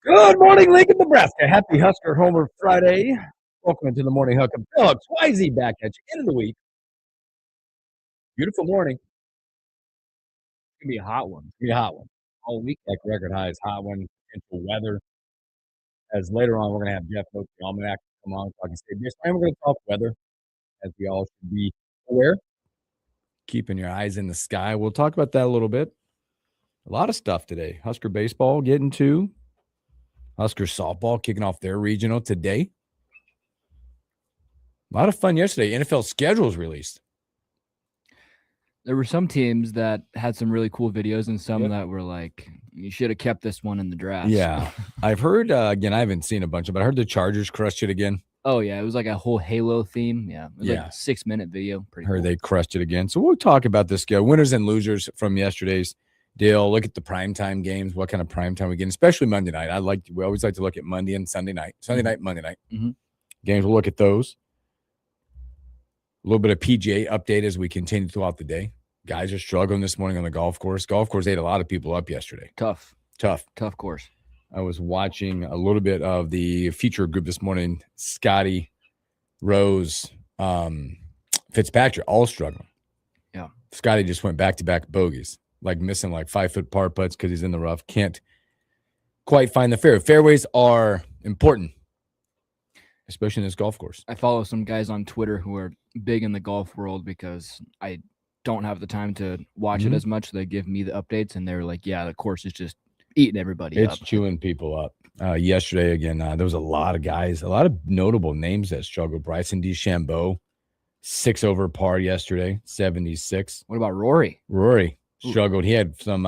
Good morning, Lincoln, Nebraska. Happy Husker Homer Friday. Welcome into the Morning Hookup. Bill XYZ back at you. End of the week. Beautiful morning. It's going to be a hot one. It's going to be a hot one. All week, like record highs, hot one, potential weather. As later on, we're going to have Jeff Oak, the Almanac, come on, talking state baseball. And we're going to talk weather, as we all should be aware. Keeping your eyes in the sky. We'll talk about that a little bit. A lot of stuff today. Husker baseball getting to. Husker softball kicking off their regional today. A lot of fun yesterday. NFL schedules released. There were some teams that had some really cool videos and some that were like, you should have kept this one in the draft. Yeah. I've heard, again, I haven't seen a bunch of it, but I heard the Chargers crushed it again. Oh, yeah. It was like a whole Halo theme. Yeah. It was like a 6-minute video. Pretty heard cool. They crushed it again. So we'll talk about this winners and losers from yesterday's deal. Look at the primetime games, what kind of primetime we get, especially Monday night. We always like to look at Monday and Sunday night. Sunday night, Monday night. Games, we'll look at those. A little bit of PGA update as we continue throughout the day. Guys are struggling this morning on the golf course. Golf course ate a lot of people up yesterday. Tough course. I was watching a little bit of the feature group this morning. Scotty, Rose, Fitzpatrick, all struggling. Yeah. Scotty just went back-to-back bogeys, like missing like 5-foot par putts because he's in the rough. Can't quite find the fairway. Fairways are important, especially in this golf course. I follow some guys on Twitter who are big in the golf world because I don't have the time to watch it as much. So they give me the updates, and they're like, yeah, the course is just eating everybody up. It's chewing people up. Yesterday, again, there was a lot of guys, a lot of notable names that struggled. Bryson DeChambeau, 6 over par yesterday, 76. What about Rory? Rory struggled. He had some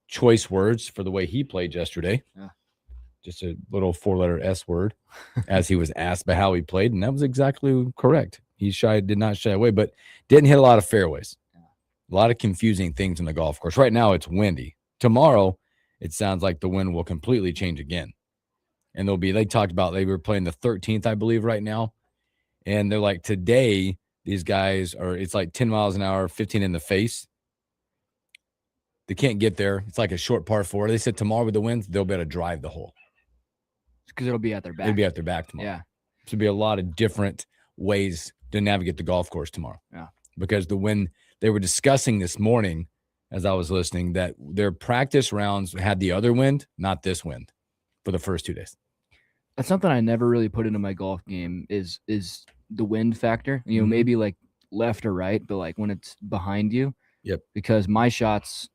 choice words for the way he played yesterday. Yeah. Just a little 4-letter S word as he was asked by how he played, and that was exactly correct. He did not shy away, but didn't hit a lot of fairways. A lot of confusing things in the golf course. Right now, it's windy. Tomorrow, it sounds like the wind will completely change again. And they talked about, they were playing the 13th, I believe, right now. And they're like, today, these guys it's like 10 miles an hour, 15 in the face. They can't get there. It's like a short par 4. They said tomorrow with the winds, they'll be able to drive the hole. Because it'll be at their back. It'll be at their back tomorrow. Yeah. So there'll be a lot of different ways to navigate the golf course tomorrow. Yeah. Because the wind, they were discussing this morning as I was listening that their practice rounds had the other wind, not this wind, for the first 2 days. That's something I never really put into my golf game is the wind factor. You know, maybe like left or right, but like when it's behind you. Yep. Because my shots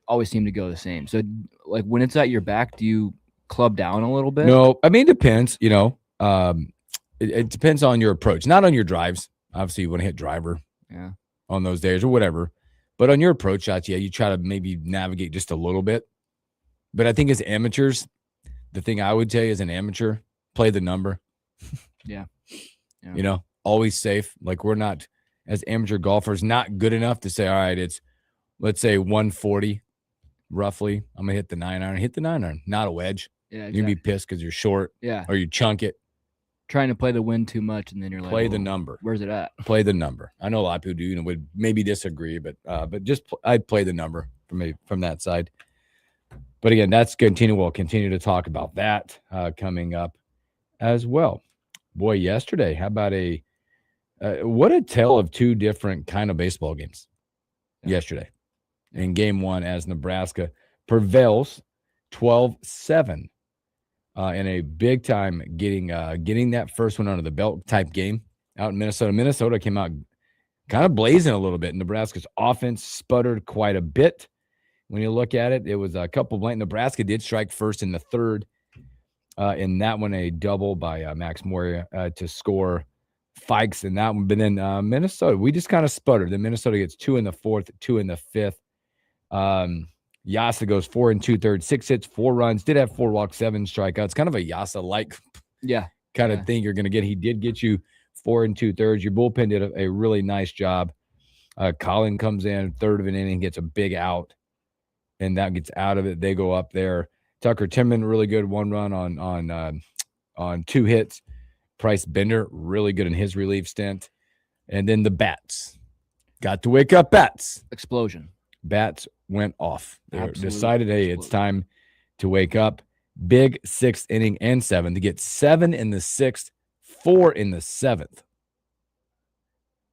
always seem to go the same. So like when it's at your back, do you club down a little bit? No, I mean, it depends, it depends on your approach, not on your drives. Obviously, you want to hit driver on those days or whatever. But on your approach shots, you try to maybe navigate just a little bit. But I think as amateurs, the thing I would tell you as an amateur, play the number. Yeah. Always safe. Like we're not, as amateur golfers, not good enough to say, all right, it's, let's say 140 roughly. I'm going to hit the 9-iron. Hit the 9-iron, not a wedge. Yeah, exactly. You're going to be pissed because you're short. Yeah. Or you chunk it. Trying to play the wind too much, and then you're like, play the number. Where's it at? Play the number. I know a lot of people do, would maybe disagree, but just I'd play the number from that side. But again, we'll continue to talk about that coming up as well. Boy, yesterday, how about what a tale of two different kind of baseball games yesterday. In game one, as Nebraska prevails 12-7. In a big time getting that first one under the belt type game out in Minnesota. Minnesota came out kind of blazing a little bit. Nebraska's offense sputtered quite a bit. When you look at it, it was a couple blank. Nebraska did strike first in the third. In that one, a double by Max Moria to score Fikes in that one. But then Minnesota, we just kind of sputtered. Then Minnesota gets 2 in the fourth, 2 in the fifth. Yasa goes 4 2/3, 6 hits, 4 runs, did have 4 walks, 7 strikeouts. Kind of a Yasa-like kind of thing you're going to get. He did get you 4 2/3. Your bullpen did a really nice job. Colin comes in, third of an inning, gets a big out, and that gets out of it. They go up there. Tucker Timmon, really good, 1 run on 2 hits. Price Bender, really good in his relief stint. And then the bats. Got to wake up bats. Explosion. Bats went off. They decided, hey, it's time to wake up. big 6th inning and 7th to get 7 in the 6th, 4 in the 7th.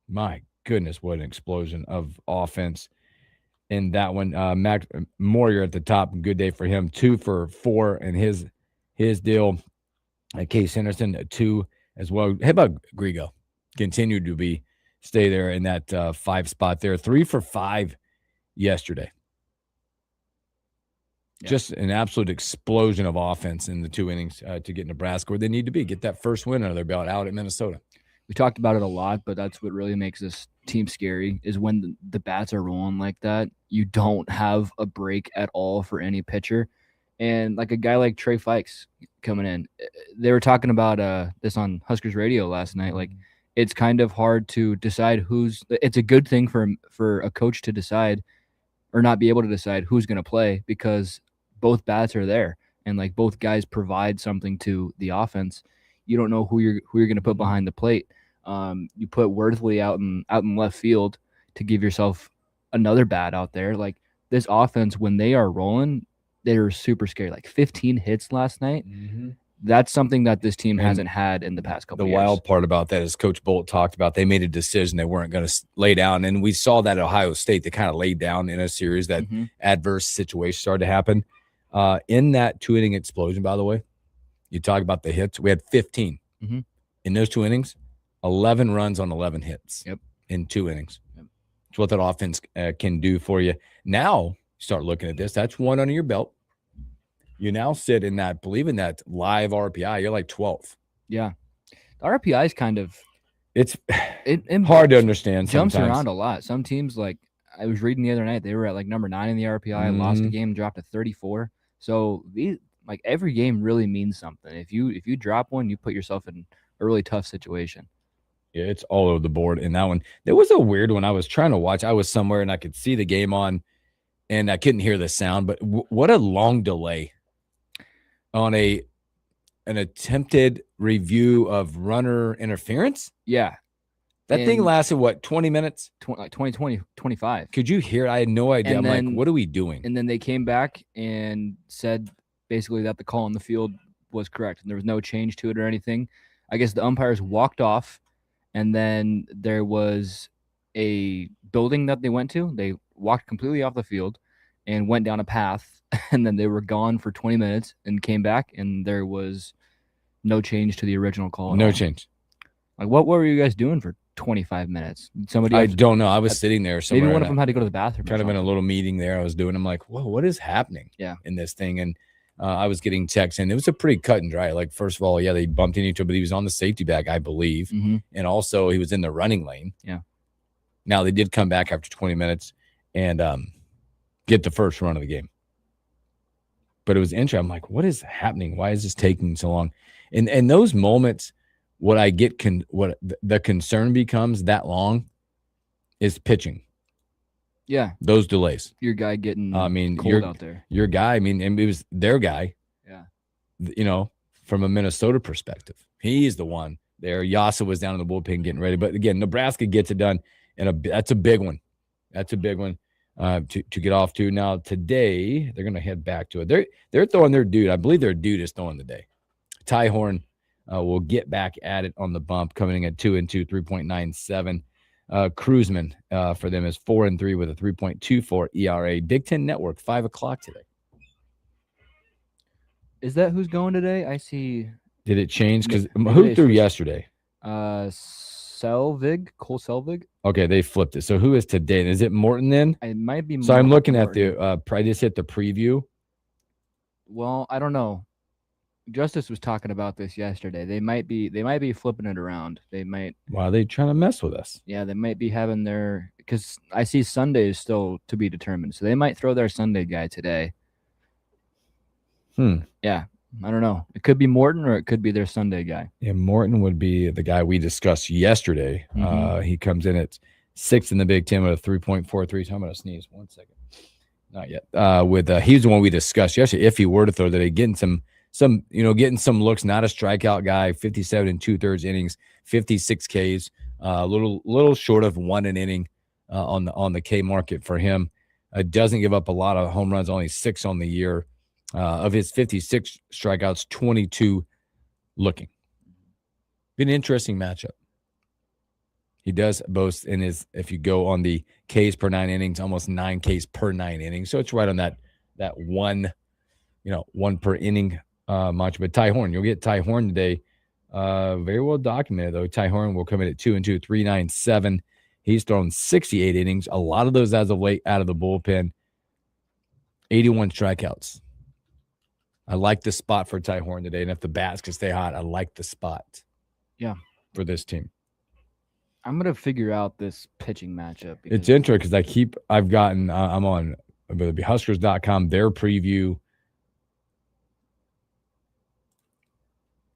My goodness, what an explosion of offense in that one. Mac Moyer at the top, good day for him. 2 for 4 in his deal. Case Henderson 2 as well. How about Grigo? Continued to stay there in that 5 spot there. 3 for 5 yesterday. Yeah. Just an absolute explosion of offense in the 2 innings to get Nebraska where they need to be. Get that first win under their belt out at Minnesota. We talked about it a lot, but that's what really makes this team scary is when the bats are rolling like that. You don't have a break at all for any pitcher. And like a guy like Trey Fikes coming in, they were talking about this on Huskers radio last night. Like, it's kind of hard to decide it's a good thing for a coach to decide or not be able to decide who's going to play because both bats are there and like both guys provide something to the offense. You don't know who you're going to put behind the plate. You put Worthley out in left field to give yourself another bat out there. Like this offense, when they are rolling, they're super scary. Like 15 hits last night. Mm-hmm. That's something that this team hasn't had in the past couple of years. The wild part about that is Coach Bolt talked about they made a decision they weren't going to lay down. And we saw that at Ohio State. They kind of laid down in a series that adverse situation started to happen. In that 2-inning explosion, by the way, you talk about the hits. We had 15. Mm-hmm. In those 2 innings, 11 runs on 11 hits in 2 innings. Yep. It's what that offense can do for you. Now, start looking at this. That's 1 under your belt. You now sit in that, believe in that live RPI. You're like 12th. Yeah. The RPI is kind of it hard to understand. Jumps around a lot. Some teams, like I was reading the other night, they were at like number 9 in the RPI, lost a game, dropped to 34. So like every game really means something. If you drop one, you put yourself in a really tough situation. Yeah, it's all over the board in that one. There was a weird one I was trying to watch. I was somewhere and I could see the game on and I couldn't hear the sound, but what a long delay on an attempted review of runner interference. Yeah. That thing lasted, what, 20 minutes? Like 25. Could you hear it? I had no idea. I'm like, what are we doing? And then they came back and said basically that the call on the field was correct and there was no change to it or anything. I guess the umpires walked off and then there was a building that they went to. They walked completely off the field and went down a path, and then they were gone for 20 minutes and came back, and there was no change to the original call. No change. Like, what were you guys doing for 25 minutes? I don't know. I was sitting there somewhere. Maybe one of them had to go to the bathroom. Kind of in a little meeting there I was doing. I'm like, whoa, what is happening in this thing? And I was getting texts, and it was a pretty cut and dry. Like, first of all, they bumped into each other, but he was on the safety bag, I believe. Mm-hmm. And also he was in the running lane. Yeah. Now, they did come back after 20 minutes and get the first run of the game. But it was interesting. I'm like, what is happening? Why is this taking so long? And those moments, what I get, what the concern becomes that long is pitching. Yeah. Those delays. Your guy getting cold out there. Your guy, and it was their guy. Yeah. From a Minnesota perspective. He's the one there. Yasa was down in the bullpen getting ready. But again, Nebraska gets it done. And that's a big one. That's a big one to get off to. Now, today, they're going to head back to it. They're throwing their dude. I believe their dude is throwing the day. Ty Horn will get back at it on the bump, coming in at 2-2, 3.97. Cruzman for them is 4-3 with a 3.24 ERA. Big Ten Network, 5 o'clock today. Is that who's going today? I see. Did it change? Because who threw yesterday? Cole Selvig. Okay, they flipped it. So who is today? Is it Morton then? It might be. So I'm looking at the. I just hit the preview. Well, I don't know. Justice was talking about this yesterday. They might be flipping it around. They might. Why are they trying to mess with us? Yeah, they might be having their, because I see Sunday is still to be determined. So they might throw their Sunday guy today. Yeah, I don't know. It could be Morton or it could be their Sunday guy. Yeah, Morton would be the guy we discussed yesterday. Mm-hmm. He comes in at 6th in the Big Ten with a 3.43. So I'm going to sneeze. 1 second. Not yet. He's the one we discussed yesterday. If he were to throw today, getting some looks, not a strikeout guy, 57 2/3 innings, 56 Ks, a little short of 1 an inning on the K market for him. Doesn't give up a lot of home runs, only 6 on the year. Of his 56 strikeouts, 22 looking. Been an interesting matchup. He does boast in his, if you go on the Ks per 9 innings, almost 9 Ks per 9 innings. So it's right on that one, one per inning much. But Ty Horn, you'll get Ty Horn today. Very well documented, though. Ty Horn will come in at 2-2, 3.97. He's thrown 68 innings. A lot of those as of late out of the bullpen. 81 strikeouts. I like the spot for Ty Horn today. And if the bats can stay hot, I like the spot. Yeah. For this team. I'm going to figure out this pitching matchup. It's interesting because I've gotten, I'm on Huskers.com, their preview.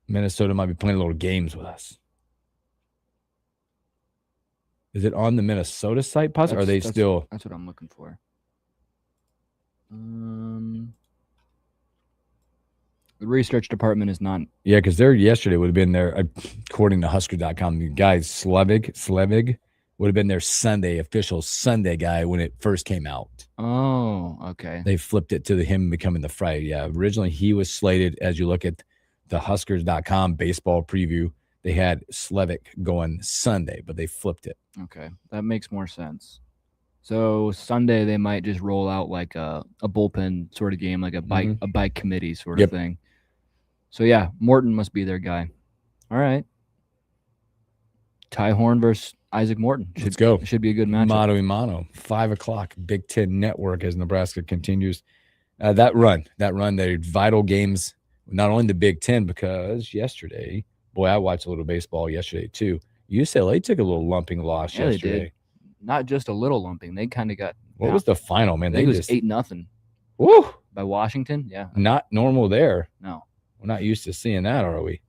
Minnesota might be playing little games with us. Is it on the Minnesota site, possibly? Or are they still? That's what I'm looking for. The research department is not. Yeah, because yesterday would have been there, according to Husker.com. The guy Slevig would have been their official Sunday guy when it first came out. Oh, okay. They flipped it to him becoming the Friday. Yeah, originally he was slated, as you look at the Huskers.com baseball preview, they had Slevik going Sunday, but they flipped it. Okay, that makes more sense. So Sunday they might just roll out like a bullpen sort of game, like a bike committee sort of thing. So yeah, Morton must be their guy. All right. Ty Horn versus Isaac Morton. Let's go. Should be a good matchup. Mano a mano. 5 o'clock, Big Ten Network as Nebraska continues. That run, they're vital games, not only the Big Ten, because yesterday, boy, I watched a little baseball yesterday too. UCLA took a little lumping loss yesterday. They did. Not just a little lumping. They kind of got. What was the final, man? They was 8-0. Woo! By Washington. Yeah. Not normal there. No. We're not used to seeing that, are we?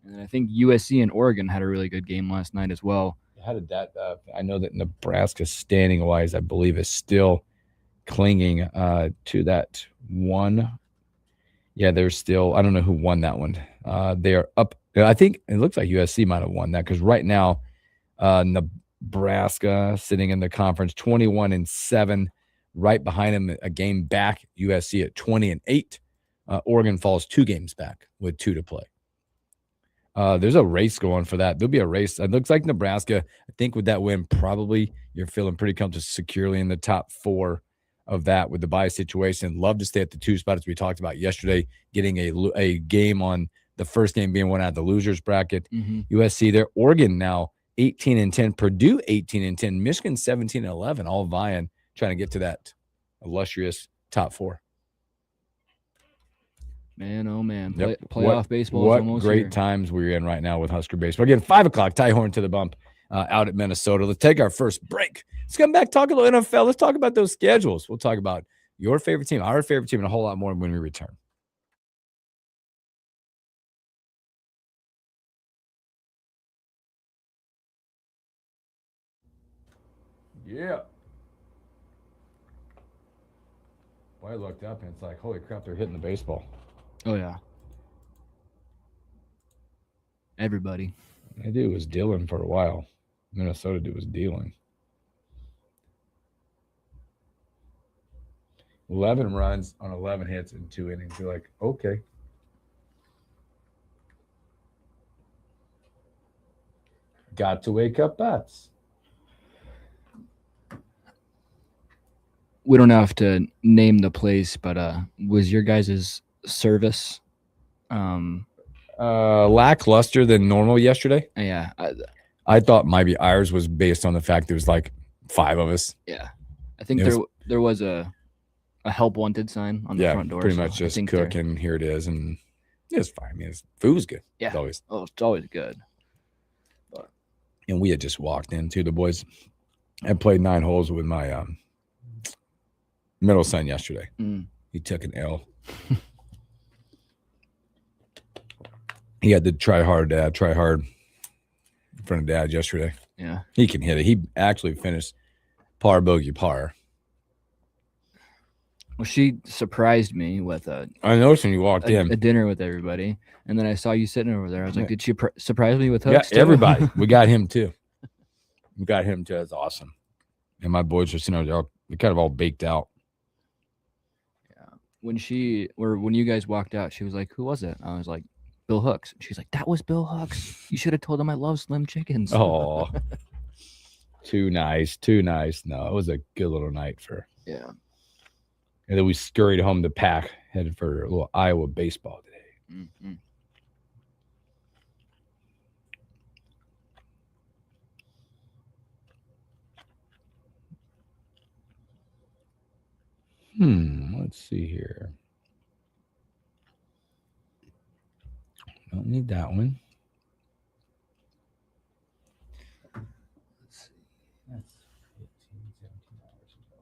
And I think USC and Oregon had a really good game last night as well. How did that? I know that Nebraska, standing wise, I believe, is still clinging to that one. Yeah, they're still. I don't know who won that one. They are up. I think it looks like USC might have won that because right now, Nebraska sitting in the conference 21-7, right behind them a game back. USC at 20-8. Oregon falls 2 games back with 2 to play. There's a race going for that. There'll be a race. It looks like Nebraska, I think with that win, probably you're feeling pretty comfortable securely in the top 4 of that with the bye situation. Love to stay at the 2 spot as we talked about yesterday, getting a game on the first game being one out of the losers bracket. USC there. Oregon now 18-10. Purdue 18-10. Michigan 17-11. All vying, trying to get to that illustrious top 4. Man, oh man. Yep. Playoff baseball is almost great here. times we're in right now with Husker baseball. Again, 5 o'clock, Ty Horn to the bump out at Minnesota. Let's take our first break. Let's come back, talk a little NFL. Let's talk about those schedules. We'll talk about your favorite team, our favorite team, and a whole lot more when we return. Yeah. Boy, I looked up and it's like, holy crap, they're hitting the baseball. Oh, yeah. Everybody. That dude was dealing for a while. Minnesota dude was dealing. 11 runs on 11 hits in 2 innings. You're like, okay. Got to wake up bats. We don't have to name the place, but was your guys' service lackluster than normal yesterday? Yeah. I thought maybe ours was based on the fact there was like 5 of us. Yeah. I think there was a help wanted sign on the front door. Pretty much just cook and here it is. And it's fine. I mean, food was good. Yeah. It's always good. And we had just walked into the boys. I played 9 holes with my middle son yesterday. He took an L. He had to try hard in front of dad yesterday. Yeah. He can hit it. He actually finished par, bogey, par. Well, she surprised me with I noticed when you walked in. A dinner with everybody. And then I saw you sitting over there. I was like, did she surprise me with hooks? Yeah, everybody. We got him too. That's awesome. And my boys are sitting over there. They're kind of all baked out. Yeah. when you guys walked out, she was like, "Who was it?" I was like, "Bill Hooks." She's like, "That was Bill Hooks. You should have told him I love Slim Chickens." Oh, too nice, too nice. No, it was a good little night for. Yeah. And then we scurried home to pack, headed for a little Iowa baseball today. Mm-hmm. Let's see here. Don't need that one. Let's see. That's 15, $17 ago.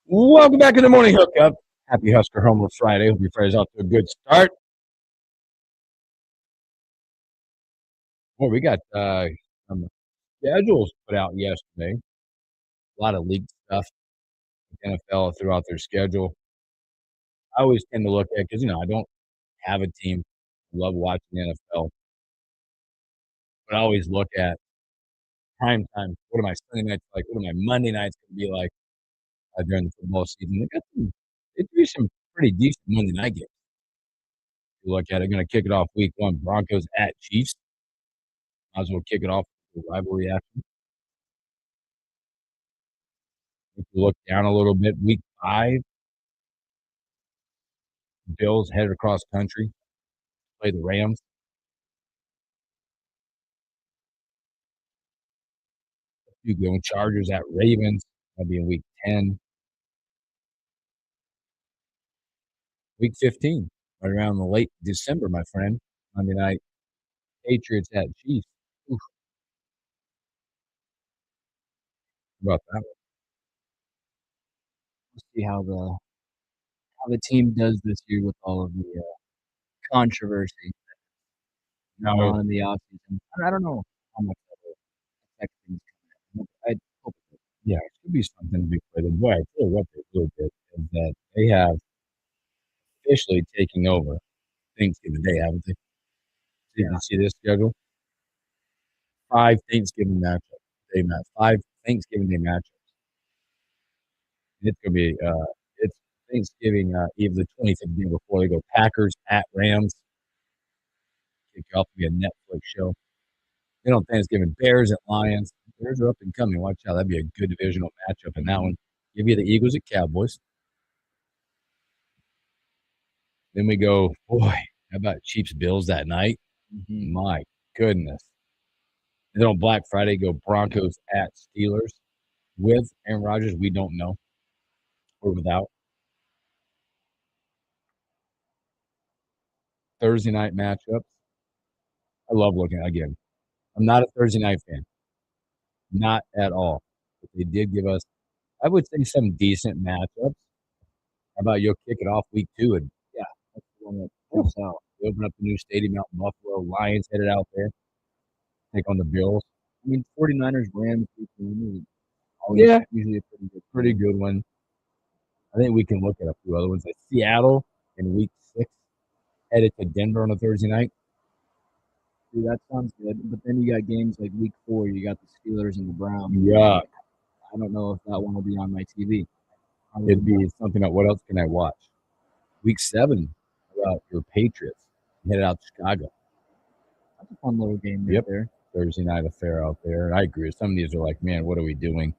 Welcome back to the Morning Hookup. Happy Husker Homer Friday. Hope your Friday's off to a good start. Well, we got some schedules put out yesterday. A lot of league stuff. NFL throughout their schedule. I always tend to look at because I don't have a team. I love watching the NFL, but I always look at prime time. What are my Sunday nights like? What are my Monday nights going to be like during the football season? They do some pretty decent Monday night games. You look at it, going to kick it off week one. Broncos at Chiefs. Might as well kick it off with a rivalry action. If you look down a little bit, week 5, Bills headed across country, play the Rams. You go Chargers at Ravens. That'll be in week 10. Week 15, right around the late December, my friend. Monday night, Patriots at Chiefs. Oof, how about that one? We'll see how the team does this year with all of the controversy going Now, on in the offseason. I don't know how much that will affect things. I hope it yeah, it should be something to be played. Boy, I tell you what they really did is that they have officially taken over Thanksgiving Day, haven't they? So you can see this schedule. 5 Thanksgiving matchups. Day match. 5 Thanksgiving Day matchups. It's gonna be it's Thanksgiving Eve, the 25th day before they go Packers at Rams. Kick off to be a Netflix show. Then on Thanksgiving, Bears at Lions. Bears are up and coming. Watch out. That'd be a good divisional matchup in that one. Give you the Eagles at Cowboys. Then we go, boy, how about Chiefs Bills that night? Mm-hmm. My goodness. And then on Black Friday, go Broncos at Steelers. With Aaron Rodgers, we don't know. Or without. Thursday night matchups. I love looking again. I'm not a Thursday night fan. Not at all. But they did give us, I would say, some decent matchups. How about you'll kick it off week 2 and yeah, that's the one that jumps out. They open up the new stadium out in Buffalo. Lions headed out there. Take on the Bills. I mean, 49ers, Rams, Yeah, usually a pretty good one. I think we can look at a few other ones like Seattle in week 6, headed to Denver on a Thursday night. Dude, that sounds good. But then you got games like week 4, you got the Steelers and the Browns. Yeah, I don't know if that one will be on my TV. it'd be something that what else can I watch? Week 7, about your Patriots headed out to Chicago. That's a fun little game right there. Thursday night affair out there. And I agree. Some of these are like, man, what are we doing?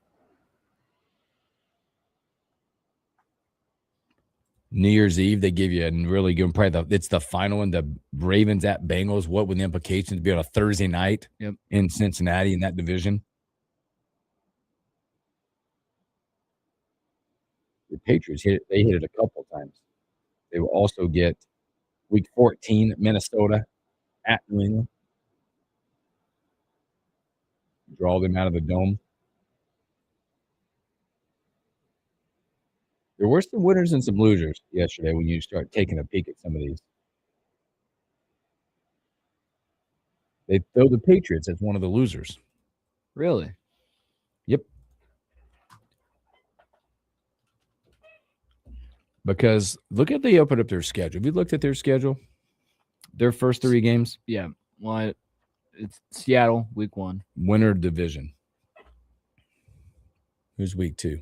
New Year's Eve, they give you a really good probably it's the final one, the Ravens at Bengals. What would the implications be on a Thursday night in Cincinnati in that division? The Patriots they hit it a couple of times. They will also get week 14, Minnesota at New England. Draw them out of the dome. There were some winners and some losers yesterday when you start taking a peek at some of these. They throw the Patriots as one of the losers. Really? Yep. Because look at they opened up their schedule. Have you looked at their schedule? Their first 3 games? Yeah. Well, it's Seattle, week 1. Winner division. Who's week 2?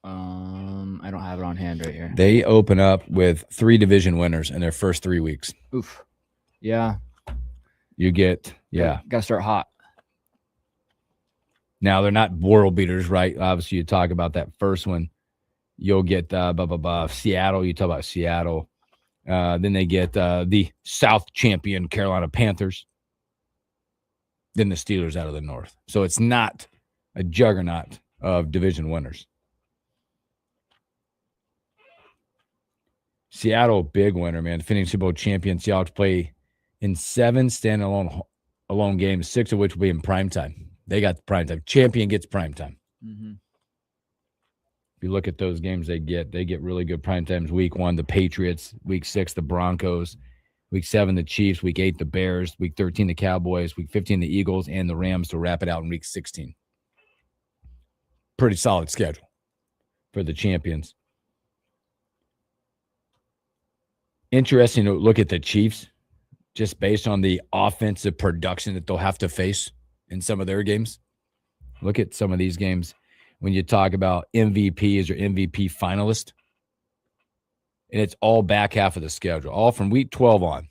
I don't have it on hand right here. They open up with 3 division winners in their first 3 weeks. Oof. Yeah. You get, yeah. Got to start hot. Now, they're not world beaters, right? Obviously, you talk about that first one. You'll get Seattle. You talk about Seattle. Then they get the South champion Carolina Panthers. Then the Steelers out of the North. So it's not a juggernaut of division winners. Seattle, big winner, man. Defending Super Bowl champion. Seattle play in 7 standalone games, 6 of which will be in primetime. They got the primetime. Champion gets primetime. Mm-hmm. If you look at those games they get really good prime times. Week 1, the Patriots. Week 6, the Broncos. Week 7, the Chiefs. Week 8, the Bears. Week 13, the Cowboys. Week 15, the Eagles and the Rams to wrap it out in week 16. Pretty solid schedule for the champions. Interesting to look at the Chiefs just based on the offensive production that they'll have to face in some of their games. Look at some of these games. When you talk about MVPs or MVP finalist, and it's all back half of the schedule, all from week 12 on.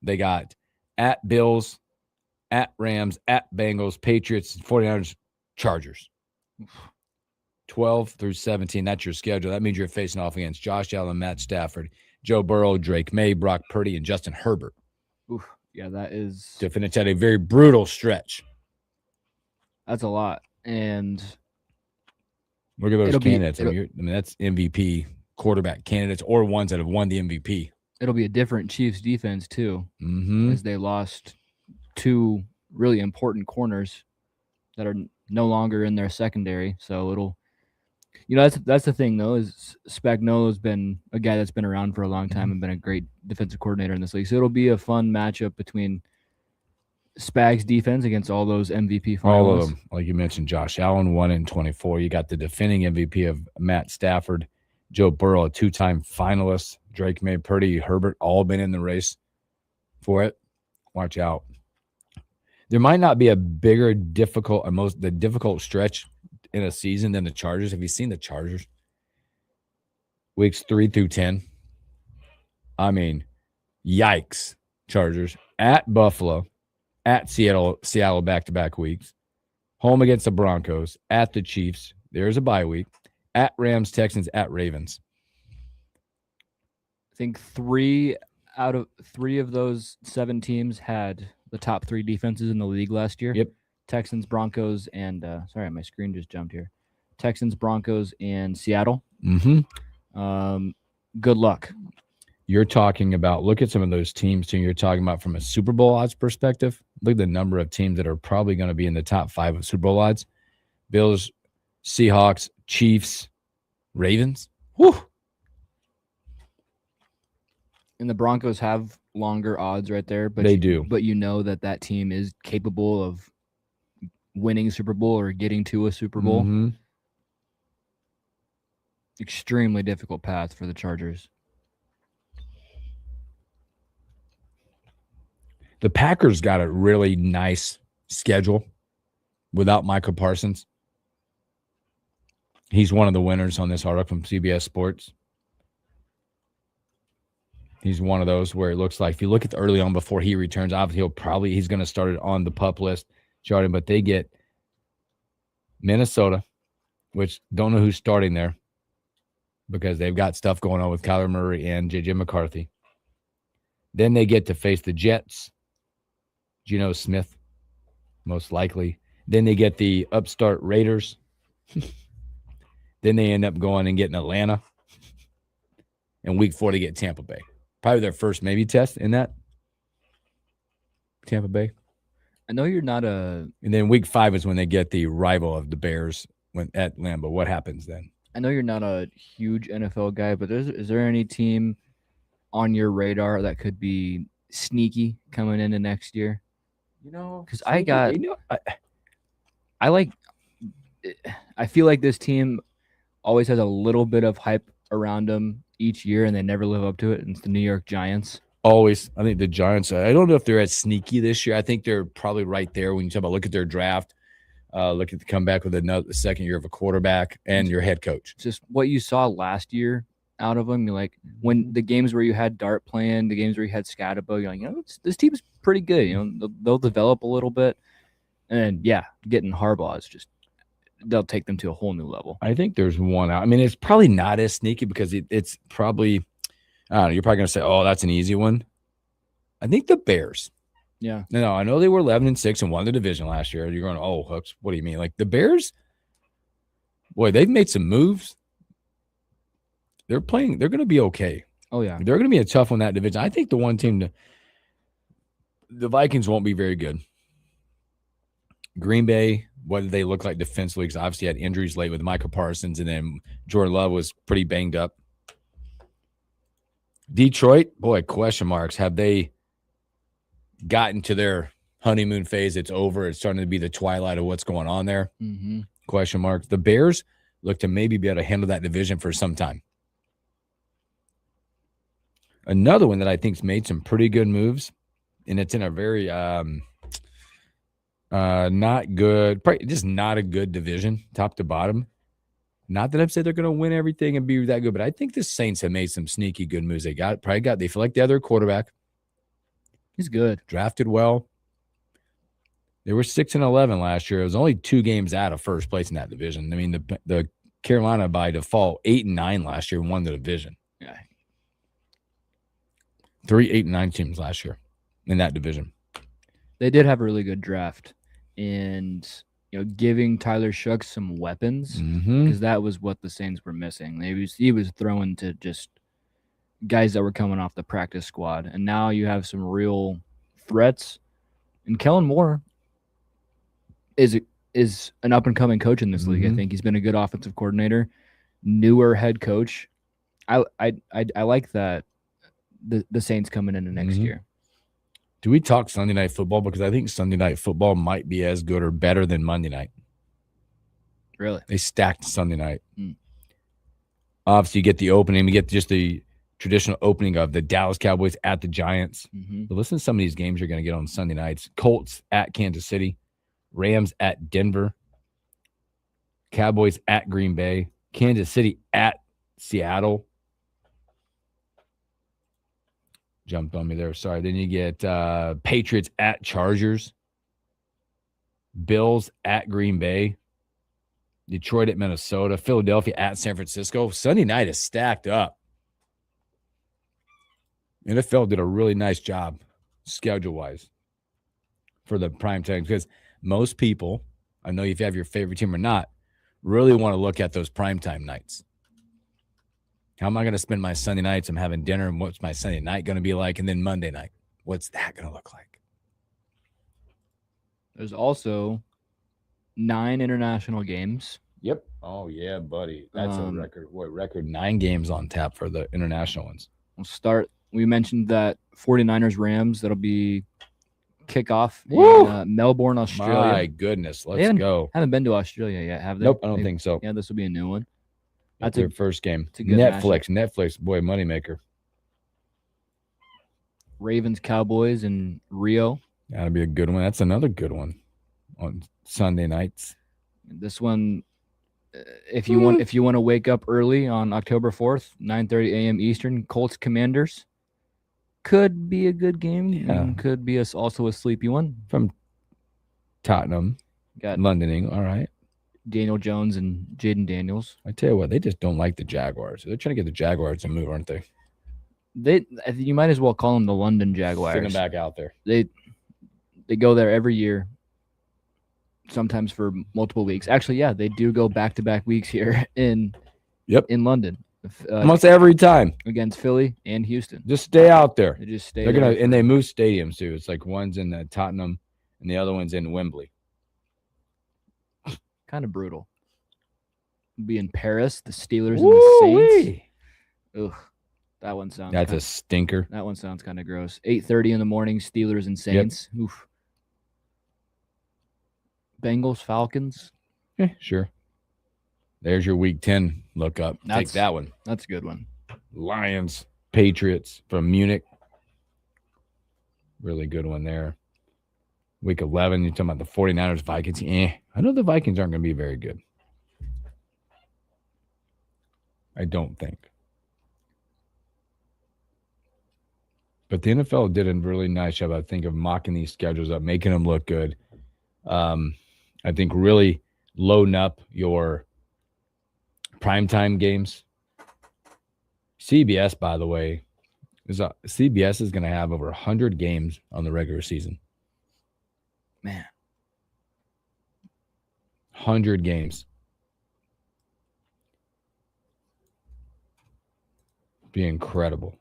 They got at Bills, at Rams, at Bengals, Patriots, 49ers, Chargers. 12 through 17, that's your schedule. That means you're facing off against Josh Allen, Matt Stafford, Joe Burrow, Drake May, Brock Purdy, and Justin Herbert. Oof. Yeah, that is... to finish out a very brutal stretch. That's a lot. And... look at those candidates. I mean, that's MVP quarterback candidates or ones that have won the MVP. It'll be a different Chiefs defense too, as they lost 2 really important corners that are no longer in their secondary. So it'll, that's the thing though, is Spagnuolo's been a guy that's been around for a long time and been a great defensive coordinator in this league. So it'll be a fun matchup between Spags defense against all those MVP finalists. All of them. Like you mentioned, Josh Allen, 1-24. You got the defending MVP of Matt Stafford, Joe Burrow, a 2-time finalist, Drake May, Purdy, Herbert, all been in the race for it. Watch out. There might not be a bigger, difficult stretch in a season than the Chargers. Have you seen the Chargers? Weeks 3 through 10. I mean, yikes, Chargers. At Buffalo. At Seattle back-to-back weeks. Home against the Broncos. At the Chiefs. There's a bye week. At Rams, Texans, at Ravens. I think 3 out of 3 of those 7 teams had the top 3 defenses in the league last year. Yep. Texans, Broncos, and sorry, my screen just jumped here. Texans, Broncos, and Seattle. Mm-hmm. Good luck. You're talking about, look at some of those teams too. You're talking about from a Super Bowl odds perspective. Look at the number of teams that are probably going to be in the top 5 of Super Bowl odds. Bills, Seahawks, Chiefs, Ravens. Whew. And the Broncos have longer odds right there, but they do. But you know that team is capable of winning a Super Bowl or getting to a Super Bowl. Mm-hmm. Extremely difficult path for the Chargers. The Packers got a really nice schedule without Michael Parsons. He's one of the winners on this article from CBS Sports. He's one of those where it looks like if you look at the early on before he returns, obviously he's going to start it on the PUP list, starting, but they get Minnesota, which don't know who's starting there because they've got stuff going on with Kyler Murray and J.J. McCarthy. Then they get to face the Jets, Geno Smith, most likely. Then they get the upstart Raiders. Then they end up going and getting Atlanta. In week 4, they get Tampa Bay. Probably their first maybe test in that. Tampa Bay. I know you're not a. And then week 5 is when they get the rival of the Bears at Lambeau. What happens then? I know you're not a huge NFL guy, but is there any team on your radar that could be sneaky coming into next year? Because I feel like this team always has a little bit of hype around them each year, and they never live up to it. And it's the New York Giants. Always. I think the Giants, I don't know if they're as sneaky this year. I think they're probably right there when you talk about look at their draft, look at the comeback with the second year of a quarterback and your head coach. Just what you saw last year out of them. You're like, when the games where you had Dart playing, the games where you had Scatabo, you're like, this team's pretty good. They'll develop a little bit. And yeah, getting Harbaugh is just, they'll take them to a whole new level. I think there's one out. I mean, it's probably not as sneaky because it's probably, I don't know, you're probably going to say, oh, that's an easy one. I think the Bears. Yeah. No, I know they were 11-6 and won the division last year. You're going, oh, Hooks, what do you mean? Like the Bears, boy, they've made some moves. They're going to be okay. Oh, yeah. They're going to be a tough one, that division. I think the one team, the Vikings won't be very good. Green Bay, what did they look like defensively? Because obviously had injuries late with Micah Parsons, and then Jordan Love was pretty banged up. Detroit, boy, question marks. Have they gotten to their honeymoon phase? It's over. It's starting to be the twilight of what's going on there. Mm-hmm. Question marks. The Bears look to maybe be able to handle that division for some time. Another one that I think's made some pretty good moves, and it's in a very not good, probably just not a good division, top to bottom. Not that I've said they're going to win everything and be that good, but I think the Saints have made some sneaky good moves. They feel like they have their quarterback. He's good. Drafted well. They were 6-11 last year. It was only 2 games out of first place in that division. I mean, the Carolina by default 8-9 last year won the division. Yeah. 3 8-9 teams last year in that division. They did have a really good draft, and giving Tyler Shucks some weapons, because that was what the Saints were missing. He was throwing to just guys that were coming off the practice squad, and now you have some real threats. And Kellen Moore is an up and coming coach in this league. I think he's been a good offensive coordinator, newer head coach. I like that the Saints coming into next year. Do we talk Sunday Night Football? Because I think Sunday Night Football might be as good or better than Monday night. Really? They stacked Sunday night. Obviously, you get the opening. You get just the traditional opening of the Dallas Cowboys at the Giants. But listen to some of these games you're going to get on Sunday nights. Colts at Kansas City. Rams at Denver. Cowboys at Green Bay. Kansas City at Seattle. Jumped on me there. Sorry. Then you get Patriots at Chargers. Bills at Green Bay. Detroit at Minnesota. Philadelphia at San Francisco. Sunday night is stacked up. NFL did a really nice job schedule-wise for the prime time, because most people, I know if you have your favorite team or not, really want to look at those primetime nights. How am I going to spend my Sunday nights? I'm having dinner, and what's my Sunday night going to be like? And then Monday night, what's that going to look like? There's also 9 international games. Yep. Oh, yeah, buddy. That's a record. What record? 9 games on tap for the international ones. We'll start. We mentioned that 49ers Rams, that'll be kickoff in Melbourne, Australia. My goodness. Let's go. Haven't been to Australia yet, have they? Nope, I don't think so. Yeah, this will be a new one. That's their first game. Netflix. Netflix, boy, moneymaker. Ravens, Cowboys, and Rio. That'll be a good one. That's another good one on Sunday nights. This one, if you want to wake up early on October 4th, 9:30 a.m. Eastern, Colts Commanders could be a good game. Yeah. Could be also a sleepy one. From Tottenham, got Londoning. All right. Daniel Jones and Jaden Daniels. I tell you what, they just don't like the Jaguars. They're trying to get the Jaguars to move, aren't they? You might as well call them the London Jaguars. Send them back out there. They go there every year. sometimes for multiple weeks. Actually, yeah, they do go back-to-back weeks here in London. Almost every time against Philly and Houston. Just stay out there. They just stay. They're gonna and they move stadiums too. It's like one's in Tottenham and the other one's in Wembley. Kind of brutal. Be in Paris, the Steelers and the Saints. Ugh, that one sounds. That's a stinker. That one sounds kind of gross. 8:30 in the morning, Steelers and Saints. Yep. Oof. Bengals, Falcons. Yeah, sure. There's your Week 10 look up. Take that one. That's a good one. Lions, Patriots from Munich. Really good one there. Week 11, you're talking about the 49ers, Vikings. I know the Vikings aren't going to be very good. I don't think. But the NFL did a really nice job, I think, of mocking these schedules up, making them look good. I think really loading up your primetime games. CBS, by the way, CBS is going to have over 100 games on the regular season. Man. 100 games. Be incredible.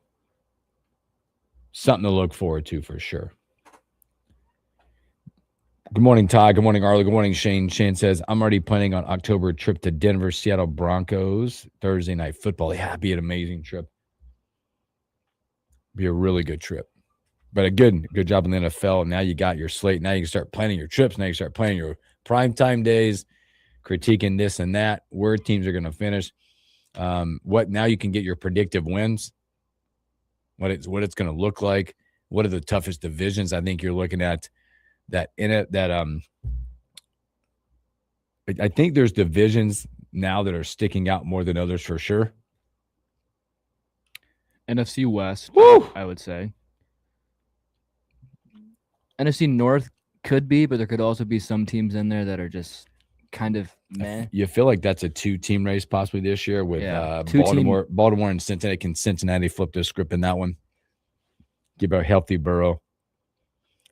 Something to look forward to for sure. Good morning, Todd. Good morning, Arlo. Good morning, Shane. Shane says, I'm already planning on October trip to Denver, Seattle Broncos, Thursday night football. Yeah, it'd be an amazing trip. Be a really good trip. But a good job in the NFL. Now you got your slate. Now you can start planning your trips. Now you start planning your primetime days, critiquing this and that, where teams are going to finish. Now you can get your predictive wins, what it's going to look like. What are the toughest divisions? I think you're looking at that in it. I think there's divisions now that are sticking out more than others for sure. NFC West, Woo! I would say. NFC North could be, but there could also be some teams in there that are just kind of meh. You feel like that's a two-team race possibly this year with Baltimore and Cincinnati. Can Cincinnati flip the script in that one? Give a healthy Burrow.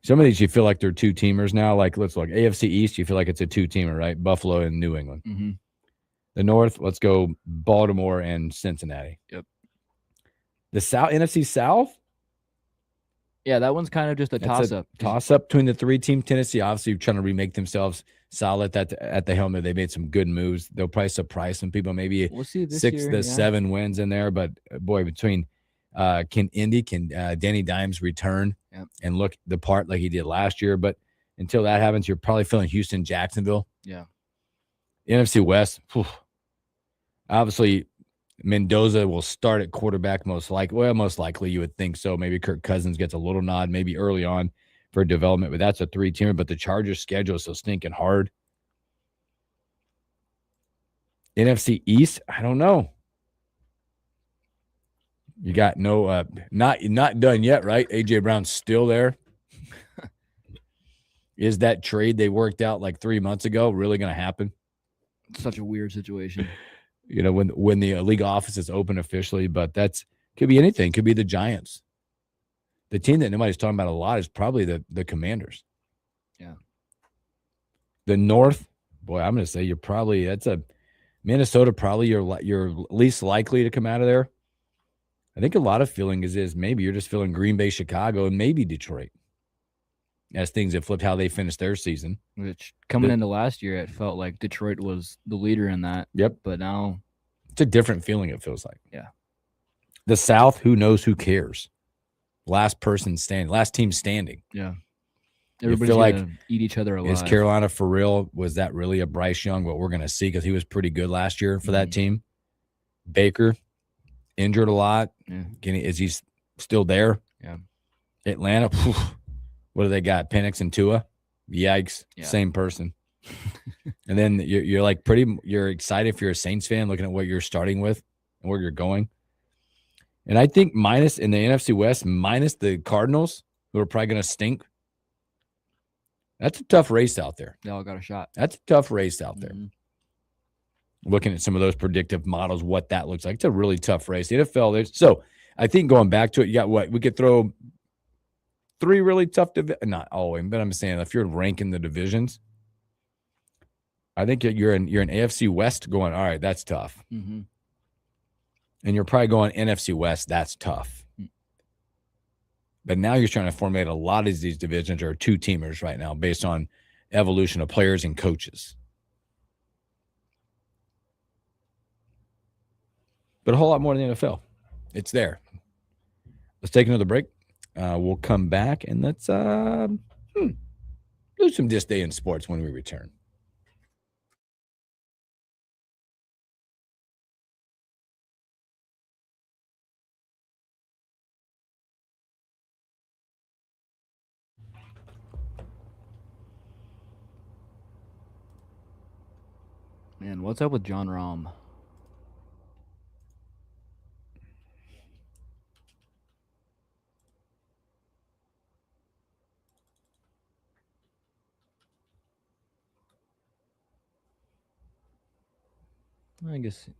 Some of these you feel like they're two-teamers now. Like, let's look. AFC East, you feel like it's a two-teamer, right? Buffalo and New England. Mm-hmm. The North, let's go Baltimore and Cincinnati. Yep. The South, NFC South? Yeah, that one's kind of just a toss-up. Toss-up between the three-team. Tennessee, obviously, trying to remake themselves solid at the helmet. They made some good moves. They'll probably surprise some people. Maybe we'll see this 6 year, to 7 wins in there. But, boy, between can Danny Dimes return and look the part like he did last year? But until that happens, you're probably feeling Houston, Jacksonville. Yeah. NFC West, obviously, Mendoza will start at quarterback most likely. Well, most likely you would think so. Maybe Kirk Cousins gets a little nod maybe early on for development, but that's a 3-teamer. But the Chargers' schedule is so stinking hard. NFC East, I don't know. You got no not done yet, right? A.J. Brown's still there. Is that trade they worked out like 3 months ago really going to happen? It's such a weird situation. You know, when the league office is open officially, but could be anything. Could be the Giants. The team that nobody's talking about a lot is probably the Commanders. Yeah. The North, boy, I'm going to say that's a Minnesota. Probably you're least likely to come out of there. I think a lot of feeling is maybe you're just feeling Green Bay, Chicago, and maybe Detroit. As things have flipped how they finished their season. Which coming into last year, it felt like Detroit was the leader in that. Yep. But now it's a different feeling, it feels like. Yeah. The South, who knows, who cares? Last team standing. Yeah. Everybody's going to eat each other alive. Is Carolina for real? Was that really a Bryce Young, what we're going to see? Because he was pretty good last year for that team. Baker, injured a lot. Yeah. Is he still there? Yeah. Atlanta, what do they got? Penix and Tua? Yikes. Yeah. Same person. And then you're excited if you're a Saints fan looking at what you're starting with and where you're going. And I think minus in the NFC West, minus the Cardinals, who are probably going to stink. That's a tough race out there. They all got a shot. That's a tough race out there. Looking at some of those predictive models, what that looks like. It's a really tough race. The NFL, so I think going back to it, you got what? We could throw 3 really tough divisions. Not all of them, but I'm saying if you're ranking the divisions, I think you're in AFC West going, all right, that's tough. Mm-hmm. And you're probably going NFC West, that's tough. But now you're trying to formulate a lot of these divisions are two-teamers right now based on evolution of players and coaches. But a whole lot more than the NFL. It's there. Let's take another break. We'll come back and let's do some This Day in Sports when we return. Man, what's up with John Rahm? I guess.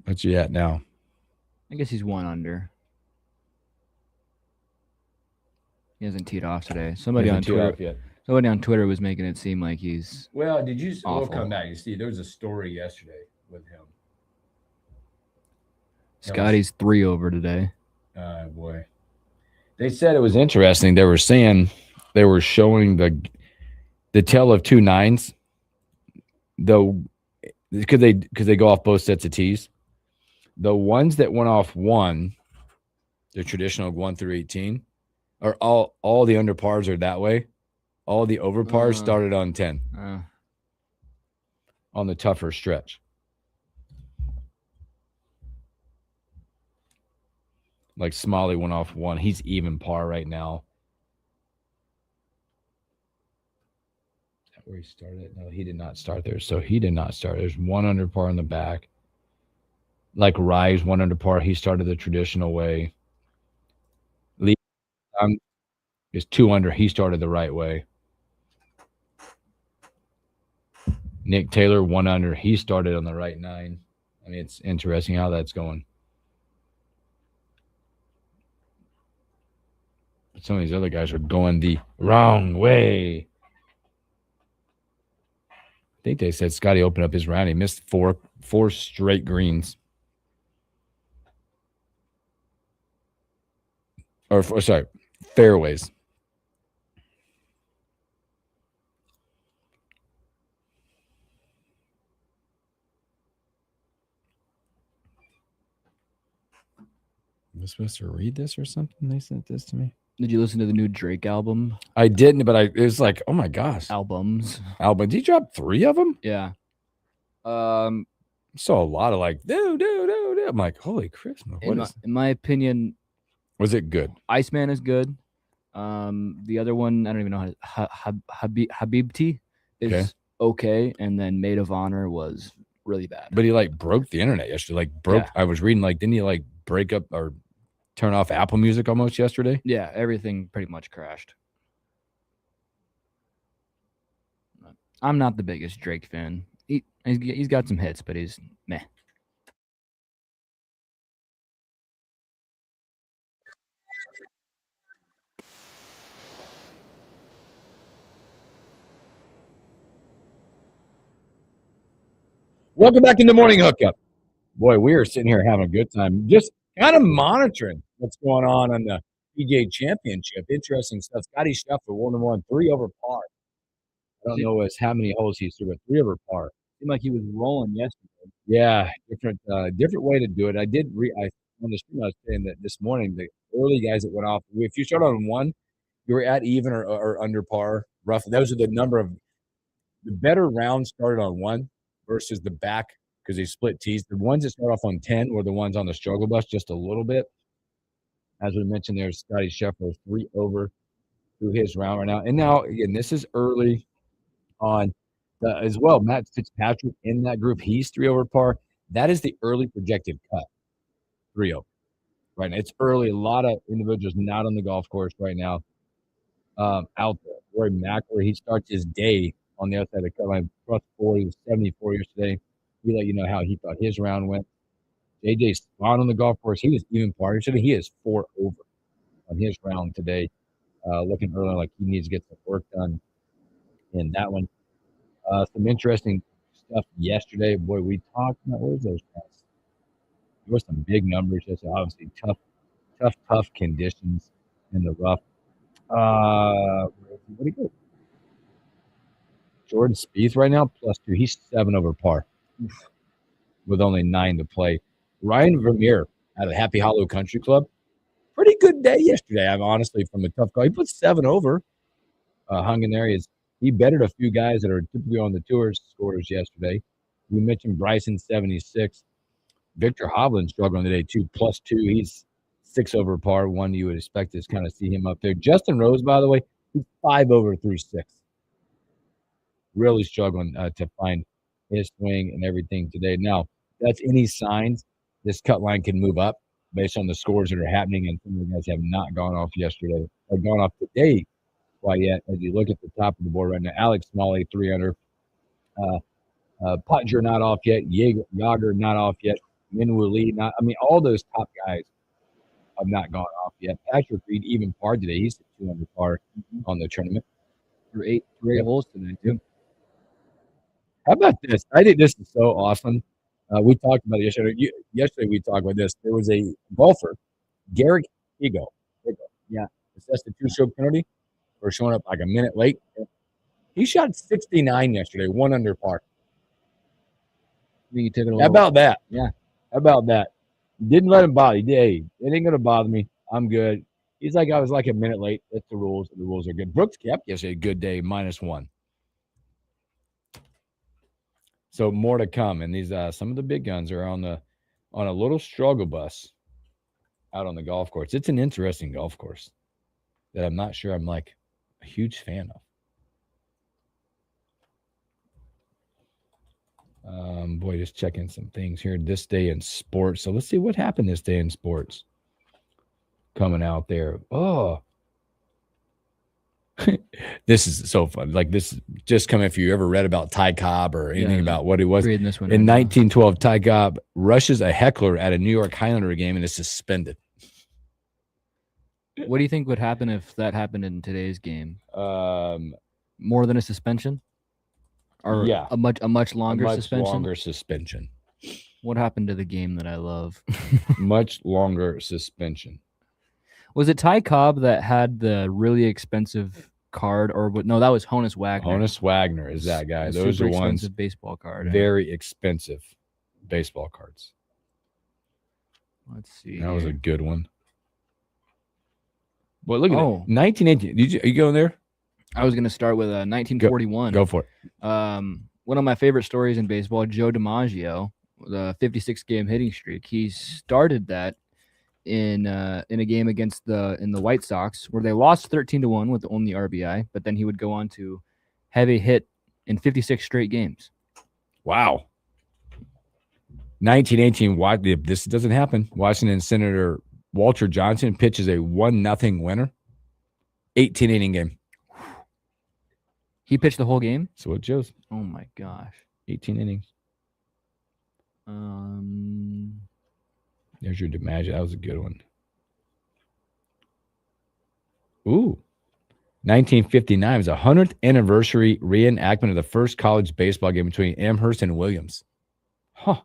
What's he at now? I guess he's 1 under. He hasn't teed off today. Somebody on Twitter was making it seem like he's. Well, did you? Awful. We'll come back. You see, there was a story yesterday with him. Scotty's 3 over today. Boy. They said it was interesting. They were saying they were showing the tail of 2 nines, though, because they go off both sets of tees. The ones that went off 1, the traditional 1 through 18, are all the under pars are that way. All the over pars started on 10 on the tougher stretch. Like Smalley went off 1. He's even par right now. Is that where he started? No, he did not start there. So he did not start. There's 1 under par in the back. Like Rise, 1 under par. He started the traditional way. Lee is 2 under. He started the right way. Nick Taylor, 1 under. He started on the right 9. I mean, it's interesting how that's going. But some of these other guys are going the wrong way. I think they said Scotty opened up his round. He missed four straight greens. Or sorry, fairways. Am I supposed to read this or something? They sent this to me. Did you listen to the new Drake album? I didn't, but it was like, oh my gosh. Albums. Did he drop 3 of them? Yeah. Saw a lot of like, do. I'm like, holy Christmas. In my opinion, was it good? Iceman is good. The other one, I don't even know how Habibti is okay. And then Maid of Honor was really bad. But he like broke the internet yesterday. I was reading, like, didn't he like break up or turn off Apple Music almost yesterday? Yeah, everything pretty much crashed. I'm not the biggest Drake fan. He's got some hits, but he's meh. Welcome back into Morning Hookup. Boy, we are sitting here having a good time. Just kind of monitoring what's going on the PGA Championship. Interesting stuff. Scotty Scheffler, 1-1, 3 over par. I don't know how many holes he threw, but 3 over par. Seemed like he was rolling yesterday. Yeah, different way to do it. I did on the stream I was saying that this morning, the early guys that went off, if you start on 1, you were at even or under par, roughly. Those are the number of the better rounds started on 1 versus the back because they split tees. The ones that start off on 10 were the ones on the struggle bus just a little bit. As we mentioned, there's Scotty Scheffler 3 over through his round right now. And now, again, this is early on as well. Matt Fitzpatrick in that group, he's 3 over par. That is the early projected cut, 3 over. Right now, it's early. A lot of individuals not on the golf course right now out there. Rory McIlroy, he starts his day on the outside of the cut line. Plus 4, he was 74 yesterday. We let you know how he thought his round went. JJ Spawn on the golf course, he was even par yesterday. He is 4 over on his round today. looking early like he needs to get some work done in that one. Some interesting stuff yesterday. Boy, we talked about what was those guys? There were some big numbers yesterday. Obviously, tough conditions in the rough. Where'd he go? Jordan Spieth right now +2. He's 7 over par with only 9 to play. Ryan Vermeer out of Happy Hollow Country Club. Pretty good day yesterday. I'm honestly from a tough call. He put 7 over. Hung in there. He bettered a few guys that are typically on the tours scores yesterday. We mentioned Bryson 76. Victor Hovland struggling today too, +2. He's 6 over par. One you would expect to kind of see him up there. Justin Rose, by the way, he's 5 over through 6. Really struggling to find his swing and everything today. Now, that's any signs this cut line can move up based on the scores that are happening, and some of the guys have not gone off yesterday or gone off today quite yet. As you look at the top of the board right now, Alex Smalley 3 under, Potger not off yet, Yager not off yet, Minwoo Lee not. I mean, all those top guys have not gone off yet. Patrick Reed even par today. He's at 2 under par on the tournament. Through eight holes today too. How about this? I think this is so awesome. We talked about it yesterday. Yesterday we talked about this. There was a golfer, Garrick Higo. Yeah, assessed a 2-stroke penalty for showing up like a minute late. He shot 69 yesterday, 1 under par. You took it a How little, about that? Yeah. How about that? Didn't let him bother. Hey, it ain't gonna bother me. I'm good. He's like, I was like a minute late. That's the rules. The rules are good. Brooks Koepka yesterday, good day, -1. So more to come. And these some of the big guns are on a little struggle bus out on the golf course. It's an interesting golf course that I'm not sure I'm like a huge fan of. Boy, just checking some things here this day in sports. So let's see what happened this day in sports. Coming out there. Oh, this is so fun. Like this just come if you ever read about Ty Cobb or anything about what he was. reading this one In right now. 1912, Ty Cobb rushes a heckler at a New York Highlander game and is suspended. What do you think would happen if that happened in today's game? More than a suspension? Or yeah, a much longer suspension? Longer suspension. What happened to the game that I love? Much longer suspension. Was it Ty Cobb that had the really expensive card, or what? No, that was Honus Wagner. Honus Wagner is that guy. Those are ones baseball card. Very expensive baseball cards. Let's see. That was a good one. Well, look at it. 1918. Are you going there? I was going to start with 1941. Go for it. One of my favorite stories in baseball, Joe DiMaggio, the 56-game hitting streak. He started that in a game against the White Sox where they lost 13-1 with only RBI, but then he would go on to have a hit in 56 straight games. Wow. 1918. This doesn't happen. Washington Senator Walter Johnson pitches a 1-0 winner. 18-inning game. He pitched the whole game? So it shows. Oh my gosh. 18 innings. There's your DiMaggio. That was a good one. Ooh. 1959 was a 100th anniversary reenactment of the first college baseball game between Amherst and Williams. Huh.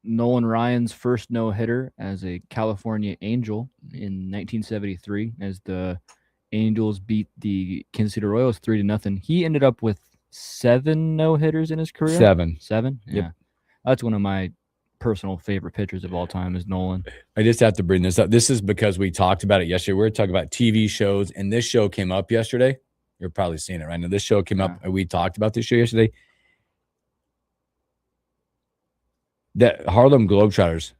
Nolan Ryan's first no-hitter as a California Angel in 1973 as the Angels beat the Kansas City Royals 3-0. He ended up with 7 no-hitters in his career. 7. 7? Yep. Yeah. That's one of my personal favorite pitchers of all time is Nolan. I just have to bring this up. This is because we talked about it yesterday. We were talking about TV shows, and this show came up yesterday. You're probably seeing it right now. This show came up, and we talked about this show yesterday. That Harlem Globetrotters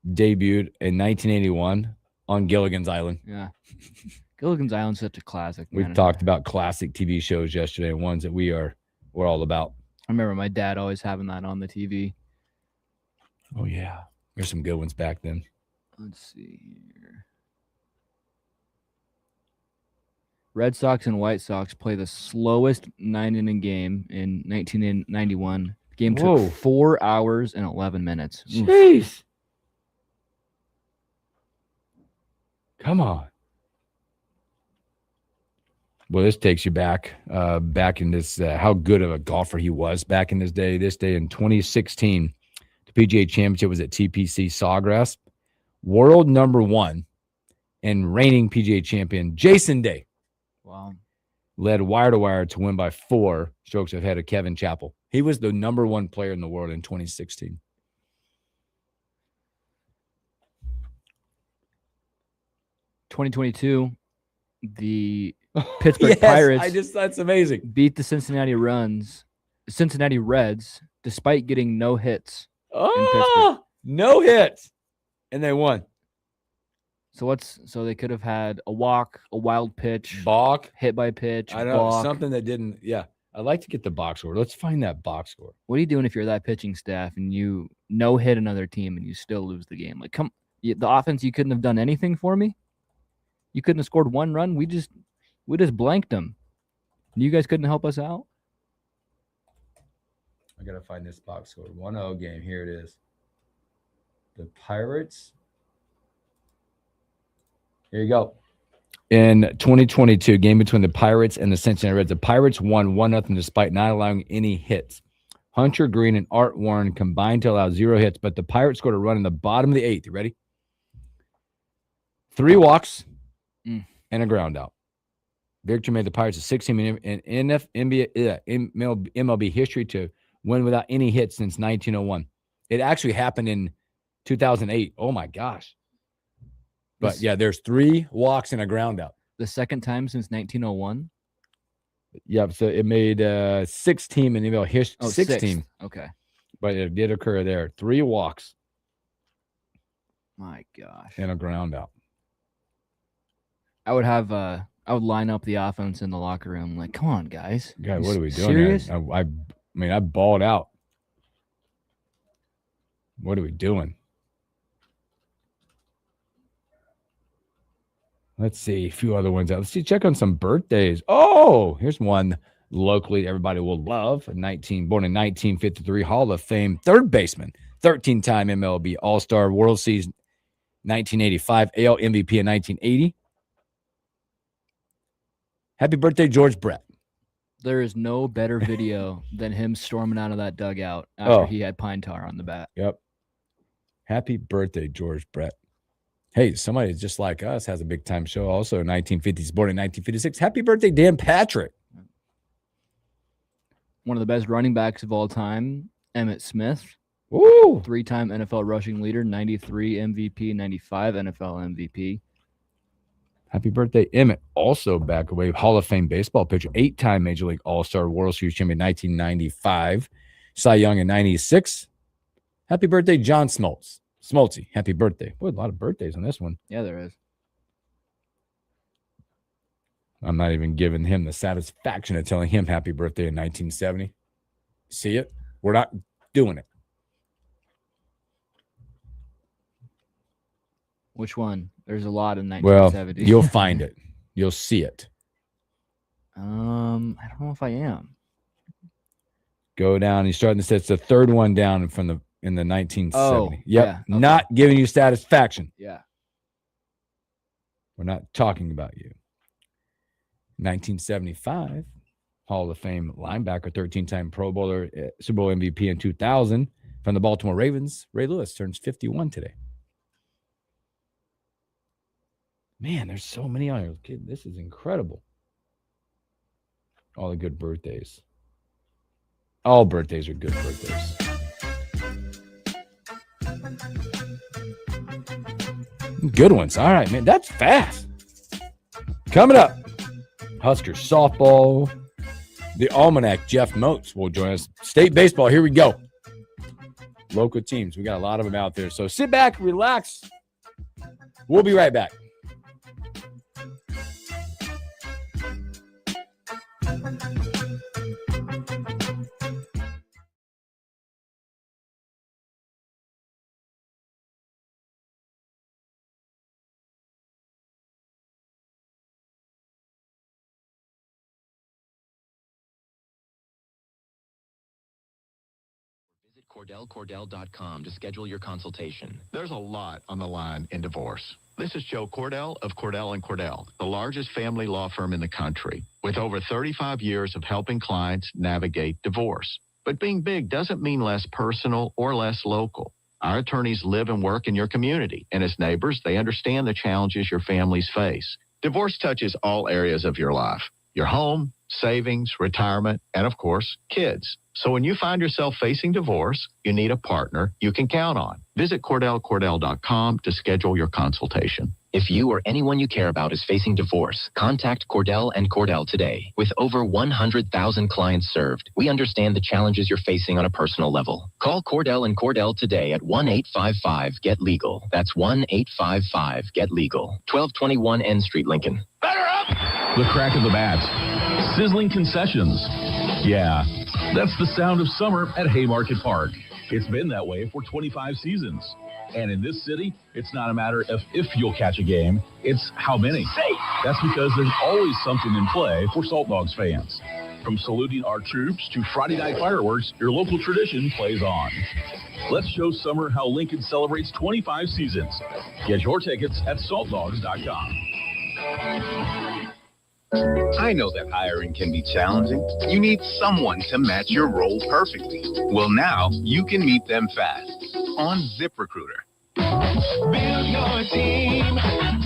debuted in 1981 on Gilligan's Island. Yeah. Gilligan's Island's such a classic. We've talked about classic TV shows yesterday and ones that we're all about. I remember my dad always having that on the TV. Oh, yeah. There's some good ones back then. Let's see here. Red Sox and White Sox play the slowest 9-inning game in 1991. The game took 4 hours and 11 minutes. Jeez. Come on. Well, this takes you back in this how good of a golfer he was back in his day. This day in 2016, the PGA Championship was at TPC Sawgrass. World number 1 and reigning PGA champion Jason Day. Wow. Led wire to wire to win by 4 strokes ahead of Kevin Chappell. He was the number 1 player in the world in 2016. 2022, the Pittsburgh yes, Pirates that's amazing. beat the Cincinnati Reds, despite getting no hits. Oh, no hits. And they won. So they could have had a walk, a wild pitch, balk, hit by pitch, I know something that didn't. Yeah, I'd like to get the box score. Let's find that box score. What are you doing if you're that pitching staff and you no hit another team and you still lose the game? Like, the offense, you couldn't have done anything for me. You couldn't have scored 1 run. We just blanked them. You guys couldn't help us out. I gotta find this box score. 1-0 game. Here it is. The Pirates. Here you go. In 2022, game between the Pirates and the Cincinnati Reds, the Pirates won 1-0 despite not allowing any hits. Hunter Green and Art Warren combined to allow 0 hits, but the Pirates scored a run in the bottom of the 8th. You ready? 3 walks and a ground out. Victory made the Pirates a 6-team in MLB history to win without any hits since 1901. It actually happened in 2008. Oh, my gosh. But, yeah, there's 3 walks and a ground out. The second time since 1901? Yeah, so it made 6-team in MLB history. Oh, 6-team. Okay. But it did occur there. 3 walks. My gosh. And a ground out. I would line up the offense in the locker room like, come on, guys. God, what are we doing? Serious? I mean, I balled out. What are we doing? Let's see a few other ones out. Let's see, check on some birthdays. Oh, here's one locally everybody will love. Born in 1953, Hall of Fame third baseman, 13-time MLB All-Star, World Series 1985, AL MVP in 1980. Happy birthday, George Brett. There is no better video than him storming out of that dugout after he had pine tar on the bat. Yep. Happy birthday, George Brett. Hey, somebody just like us has a big-time show also in 1950s, born in 1956. Happy birthday, Dan Patrick. One of the best running backs of all time, Emmitt Smith. Woo! 3-time NFL rushing leader, 93 MVP, 95 NFL MVP. Happy birthday, Emmett. Also back away, Hall of Fame baseball pitcher, 8-time Major League All-Star, World Series champion 1995, Cy Young in 96. Happy birthday, John Smoltz. Smoltzy, happy birthday. Boy, a lot of birthdays on this one. Yeah, there is. I'm not even giving him the satisfaction of telling him happy birthday in 1970. See it? We're not doing it. Which one? There's a lot in 1970. Well, you'll find it. You'll see it. I don't know if I am. Go down. You're starting to say it's the third one down from the 1970. Oh, yep. yeah, okay. Not giving you satisfaction. Yeah. We're not talking about you. 1975, Hall of Fame linebacker, 13-time Pro Bowler, Super Bowl MVP in 2000 from the Baltimore Ravens. Ray Lewis turns 51 today. Man, there's so many on here. Kid, this is incredible. All the good birthdays. All birthdays are good birthdays. Good ones. All right, man. That's fast. Coming up, Husker softball. The Almanac, Jeff Moats will join us. State baseball, here we go. Local teams. We got a lot of them out there. So sit back, relax. We'll be right back. CordellCordell.com to schedule your consultation. There's a lot on the line in divorce. This is Joe Cordell of Cordell & Cordell, the largest family law firm in the country, with over 35 years of helping clients navigate divorce. But being big doesn't mean less personal or less local. Our attorneys live and work in your community, and as neighbors, they understand the challenges your families face. Divorce touches all areas of your life: your home, savings, retirement, and of course, kids. So when you find yourself facing divorce, you need a partner you can count on. Visit CordellCordell.com to schedule your consultation. If you or anyone you care about is facing divorce, contact Cordell & Cordell today. With over 100,000 clients served, we understand the challenges you're facing on a personal level. Call Cordell & Cordell today at 1-855-GET-LEGAL. That's 1-855-GET-LEGAL. 1221 N Street, Lincoln. The crack of the bats. Sizzling concessions. Yeah, that's the sound of summer at Haymarket Park. It's been that way for 25 seasons. And in this city, it's not a matter of if you'll catch a game, it's how many. That's because there's always something in play for Salt Dogs fans. From saluting our troops to Friday night fireworks, your local tradition plays on. Let's show summer how Lincoln celebrates 25 seasons. Get your tickets at saltdogs.com. I know that hiring can be challenging. You need someone to match your role perfectly. Well, now you can meet them fast on ZipRecruiter. Build your team,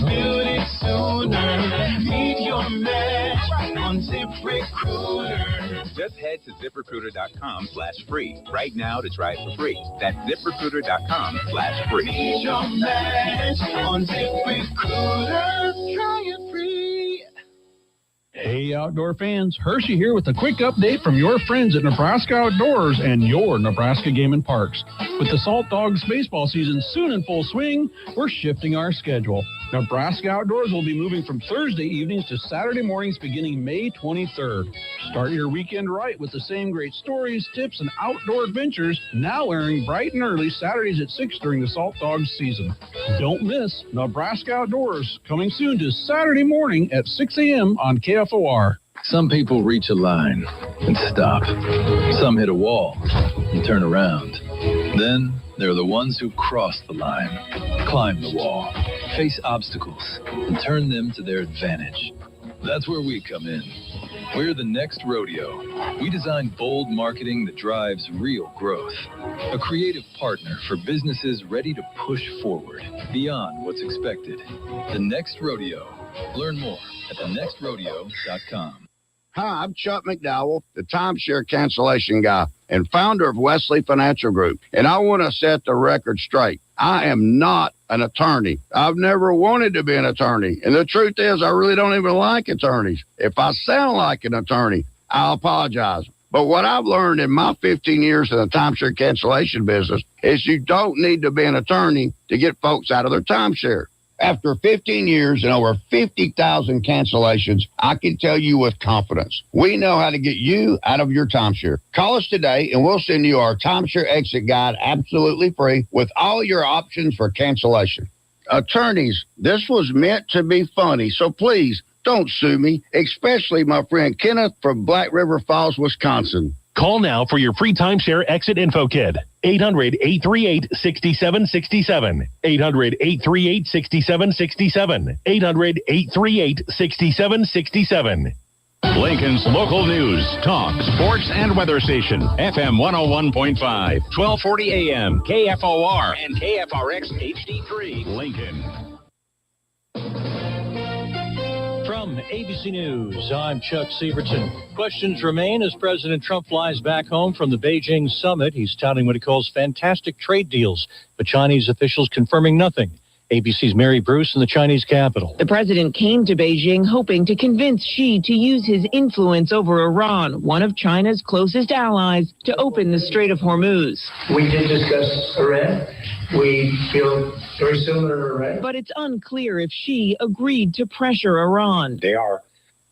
build it sooner. Meet your match on ZipRecruiter. Just head to ZipRecruiter.com/free right now to try it for free. That's ZipRecruiter.com/free. Meet your match on ZipRecruiter. Try it free. Hey, outdoor fans, Hershey here with a quick update from your friends at Nebraska Outdoors and your Nebraska Game and Parks. With the Salt Dogs baseball season soon in full swing, we're shifting our schedule. Nebraska Outdoors will be moving from Thursday evenings to Saturday mornings beginning May 23rd. Start your weekend right with the same great stories, tips, and outdoor adventures, now airing bright and early Saturdays at 6 during the Salt Dogs season. Don't miss Nebraska Outdoors, coming soon to Saturday morning at 6 a.m. on KFOR. Some people reach a line and stop. Some hit a wall and turn around. Then there are the ones who cross the line, climb the wall, face obstacles, and turn them to their advantage. That's where we come in. We're the Next Rodeo. We design bold marketing that drives real growth. A creative partner for businesses ready to push forward beyond what's expected. The Next Rodeo. Learn more at thenextrodeo.com. Hi, I'm Chuck McDowell, the timeshare cancellation guy and founder of Wesley Financial Group. And I want to set the record straight. I am not an attorney. I've never wanted to be an attorney. And the truth is, I really don't even like attorneys. If I sound like an attorney, I'll apologize. But what I've learned in my 15 years in the timeshare cancellation business is you don't need to be an attorney to get folks out of their timeshare. After 15 years and over 50,000 cancellations, I can tell you with confidence, we know how to get you out of your timeshare. Call us today and we'll send you our timeshare exit guide absolutely free with all your options for cancellation. Attorneys, this was meant to be funny, so please don't sue me, especially my friend Kenneth from Black River Falls, Wisconsin. Call now for your free timeshare exit info kit. 800-838-6767. 800-838-6767. 800-838-6767. Lincoln's local news, talk, sports, and weather station. FM 101.5, 1240 AM, KFOR, and KFRX HD3. Lincoln. From ABC News, I'm Chuck Sievertson. Questions remain as President Trump flies back home from the Beijing summit. He's touting what he calls fantastic trade deals, but Chinese officials confirming nothing. ABC's Mary Bruce in the Chinese capital. The president came to Beijing hoping to convince Xi to use his influence over Iran, one of China's closest allies, to open the Strait of Hormuz. We did discuss Iran. We feel very similar to Iran. But it's unclear if Xi agreed to pressure Iran. They are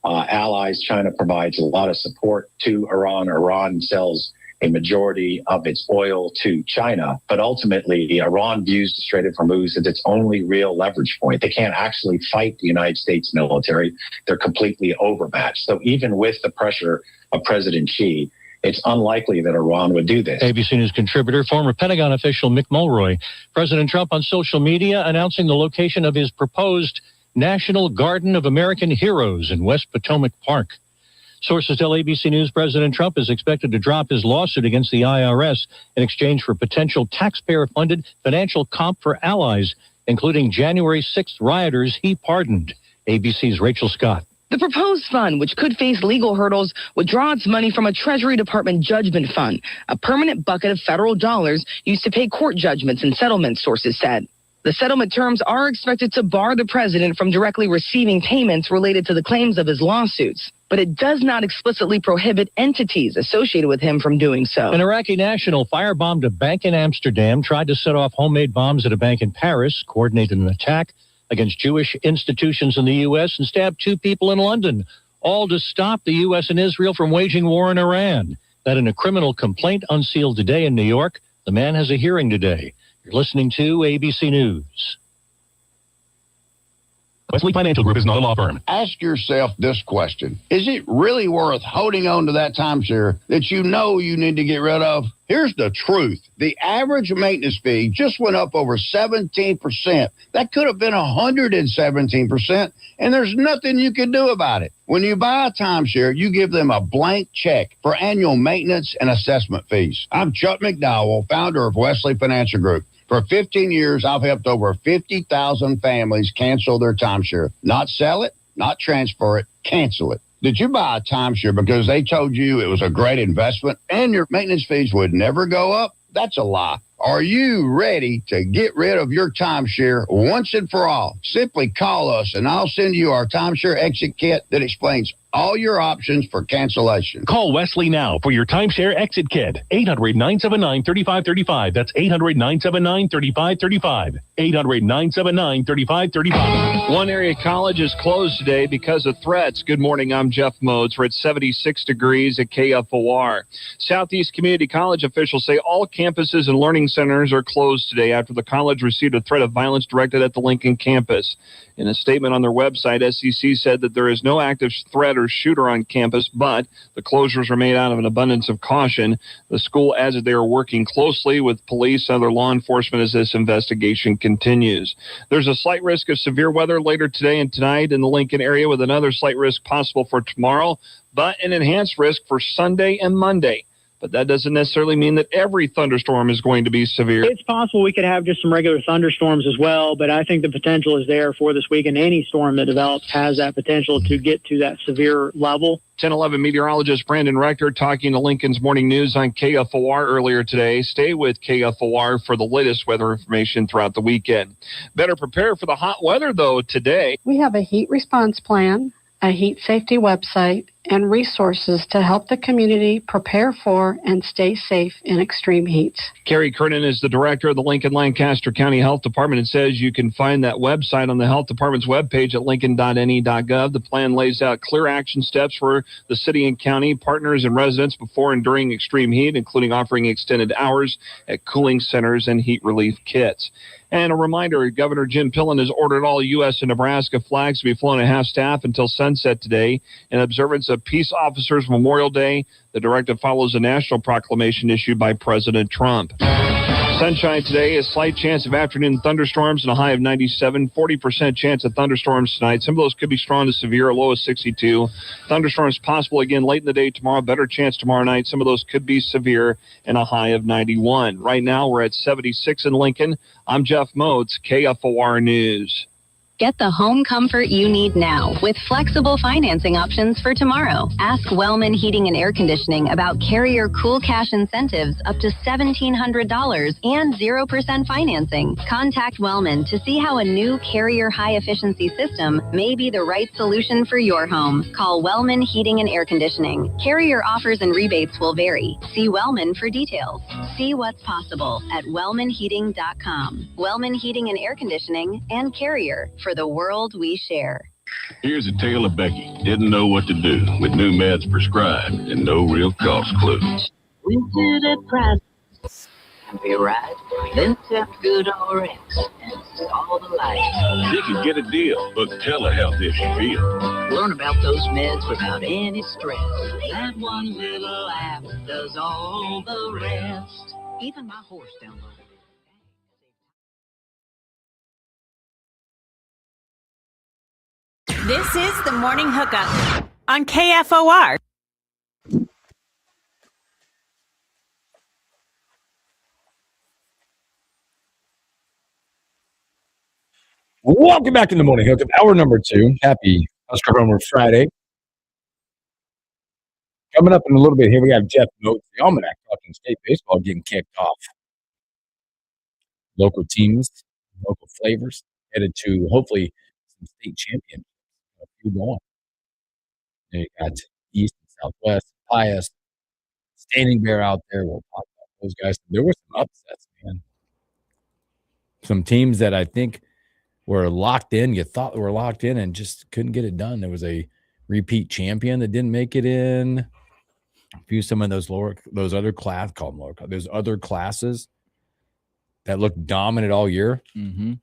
allies. China provides a lot of support to Iran. Iran sells a majority of its oil to China, but ultimately Iran views the Strait of Hormuz as its only real leverage point. They can't actually fight the United States military. They're completely overmatched. So even with the pressure of President Xi, it's unlikely that Iran would do this. ABC News contributor, former Pentagon official Mick Mulroy. President Trump on social media announcing the location of his proposed National Garden of American Heroes in West Potomac Park. Sources tell ABC News President Trump is expected to drop his lawsuit against the IRS in exchange for potential taxpayer-funded financial comp for allies, including January 6th rioters he pardoned. ABC's Rachel Scott. The proposed fund, which could face legal hurdles, would draw its money from a Treasury Department judgment fund, a permanent bucket of federal dollars used to pay court judgments and settlements, sources said. The settlement terms are expected to bar the president from directly receiving payments related to the claims of his lawsuits, but it does not explicitly prohibit entities associated with him from doing so. An Iraqi national firebombed a bank in Amsterdam, tried to set off homemade bombs at a bank in Paris, coordinated an attack against Jewish institutions in the U.S., and stabbed 2 people in London, all to stop the U.S. and Israel from waging war in Iran. That in a criminal complaint unsealed today in New York. The man has a hearing today. You're listening to ABC News. Wesley Financial Group is not a law firm. Ask yourself this question. Is it really worth holding on to that timeshare that you know you need to get rid of? Here's the truth. The average maintenance fee just went up over 17%. That could have been 117%, and there's nothing you can do about it. When you buy a timeshare, you give them a blank check for annual maintenance and assessment fees. I'm Chuck McDowell, founder of Wesley Financial Group. For 15 years, I've helped over 50,000 families cancel their timeshare. Not sell it, not transfer it, cancel it. Did you buy a timeshare because they told you it was a great investment and your maintenance fees would never go up? That's a lie. Are you ready to get rid of your timeshare once and for all? Simply call us and I'll send you our timeshare exit kit that explains all your options for cancellation. Call Wesley now for your timeshare exit kit. 800-979-3535. That's 800-979-3535. 800-979-3535. One area college is closed today because of threats. Good morning, I'm Jeff Modes. We're at 76 degrees at KFOR. Southeast Community College officials say all campuses and learning centers are closed today after the college received a threat of violence directed at the Lincoln campus. In a statement on their website, SEC said that there is no active threat or shooter on campus, but the closures are made out of an abundance of caution. The school adds that they are working closely with police and other law enforcement as this investigation continues. There's a slight risk of severe weather later today and tonight in the Lincoln area, with another slight risk possible for tomorrow, but an enhanced risk for Sunday and Monday. But that doesn't necessarily mean that every thunderstorm is going to be severe. It's possible we could have just some regular thunderstorms as well, but I think the potential is there for this week, and any storm that develops has that potential to get to that severe level. 10-11 meteorologist Brandon Rector talking to Lincoln's Morning News on KFOR earlier today. Stay with KFOR for the latest weather information throughout the weekend. Better prepare for the hot weather, though, today. We have a heat response plan, a heat safety website, and resources to help the community prepare for and stay safe in extreme heat. Carrie Kernan is the director of the Lincoln-Lancaster County Health Department and says you can find that website on the health department's webpage at lincoln.ne.gov. The plan lays out clear action steps for the city and county partners and residents before and during extreme heat, including offering extended hours at cooling centers and heat relief kits. And a reminder, Governor Jim Pillen has ordered all U.S. and Nebraska flags to be flown at half-staff until sunset today in observance of Peace Officers Memorial Day. The directive follows a national proclamation issued by President Trump. Sunshine today, a slight chance of afternoon thunderstorms and a high of 97, 40% chance of thunderstorms tonight. Some of those could be strong to severe, a low of 62. Thunderstorms possible again late in the day tomorrow, better chance tomorrow night. Some of those could be severe and a high of 91. Right now, we're at 76 in Lincoln. I'm Jeff Modes, KFOR News. Get the home comfort you need now with flexible financing options for tomorrow. Ask Wellman Heating and Air Conditioning about Carrier Cool Cash incentives up to $1,700 and 0% financing. Contact Wellman to see how a new Carrier high-efficiency system may be the right solution for your home. Call Wellman Heating and Air Conditioning. Carrier offers and rebates will vary. See Wellman for details. See what's possible at wellmanheating.com. Wellman Heating and Air Conditioning and Carrier, for the world we share. Here's a tale of Becky. Didn't know what to do with new meds prescribed and no real cost clue. Be right. Then tap good RX and install the light. She can get a deal, but telehealth if she feels. Learn about those meds without any stress. That one little app does all the rest. Even my horse downloaded it. This is the Morning Hookup on KFOR. Welcome back to the Morning Hookup, hour number 2. Happy Husker Homer Friday. Coming up in a little bit here, we got Jeff Notes, the Almanac, talking state baseball getting kicked off. Local teams, local flavors, headed to hopefully some state championships. A few going. Then you got East and Southwest, Pius, Standing Bear out there. We'll talk about those guys. There were some upsets, man. Some teams that I think were locked in. You thought were locked in and just couldn't get it done. There was a repeat champion that didn't make it in. A few some of those other classes that looked dominant all year. Mm-hmm.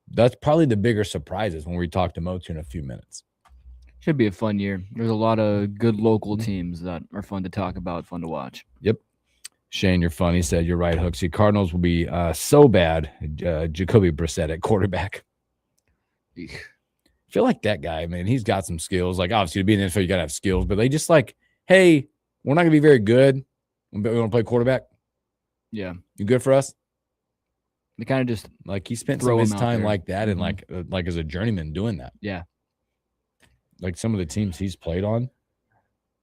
That's probably the bigger surprises when we talk to Motu in a few minutes. Should be a fun year. There's a lot of good local teams that are fun to talk about, fun to watch. Yep. Shane, you're funny. Said you're right, Hooksy. Cardinals will be so bad. Jacoby Brissett at quarterback. I feel like that guy, man, he's got some skills. Like, obviously, to be in the NFL, you got to have skills. But they just like, hey, we're not going to be very good. We want to play quarterback. Yeah. You good for us? They kind of just like he spent some of his time like that and like as a journeyman doing that. Yeah. Like some of the teams he's played on.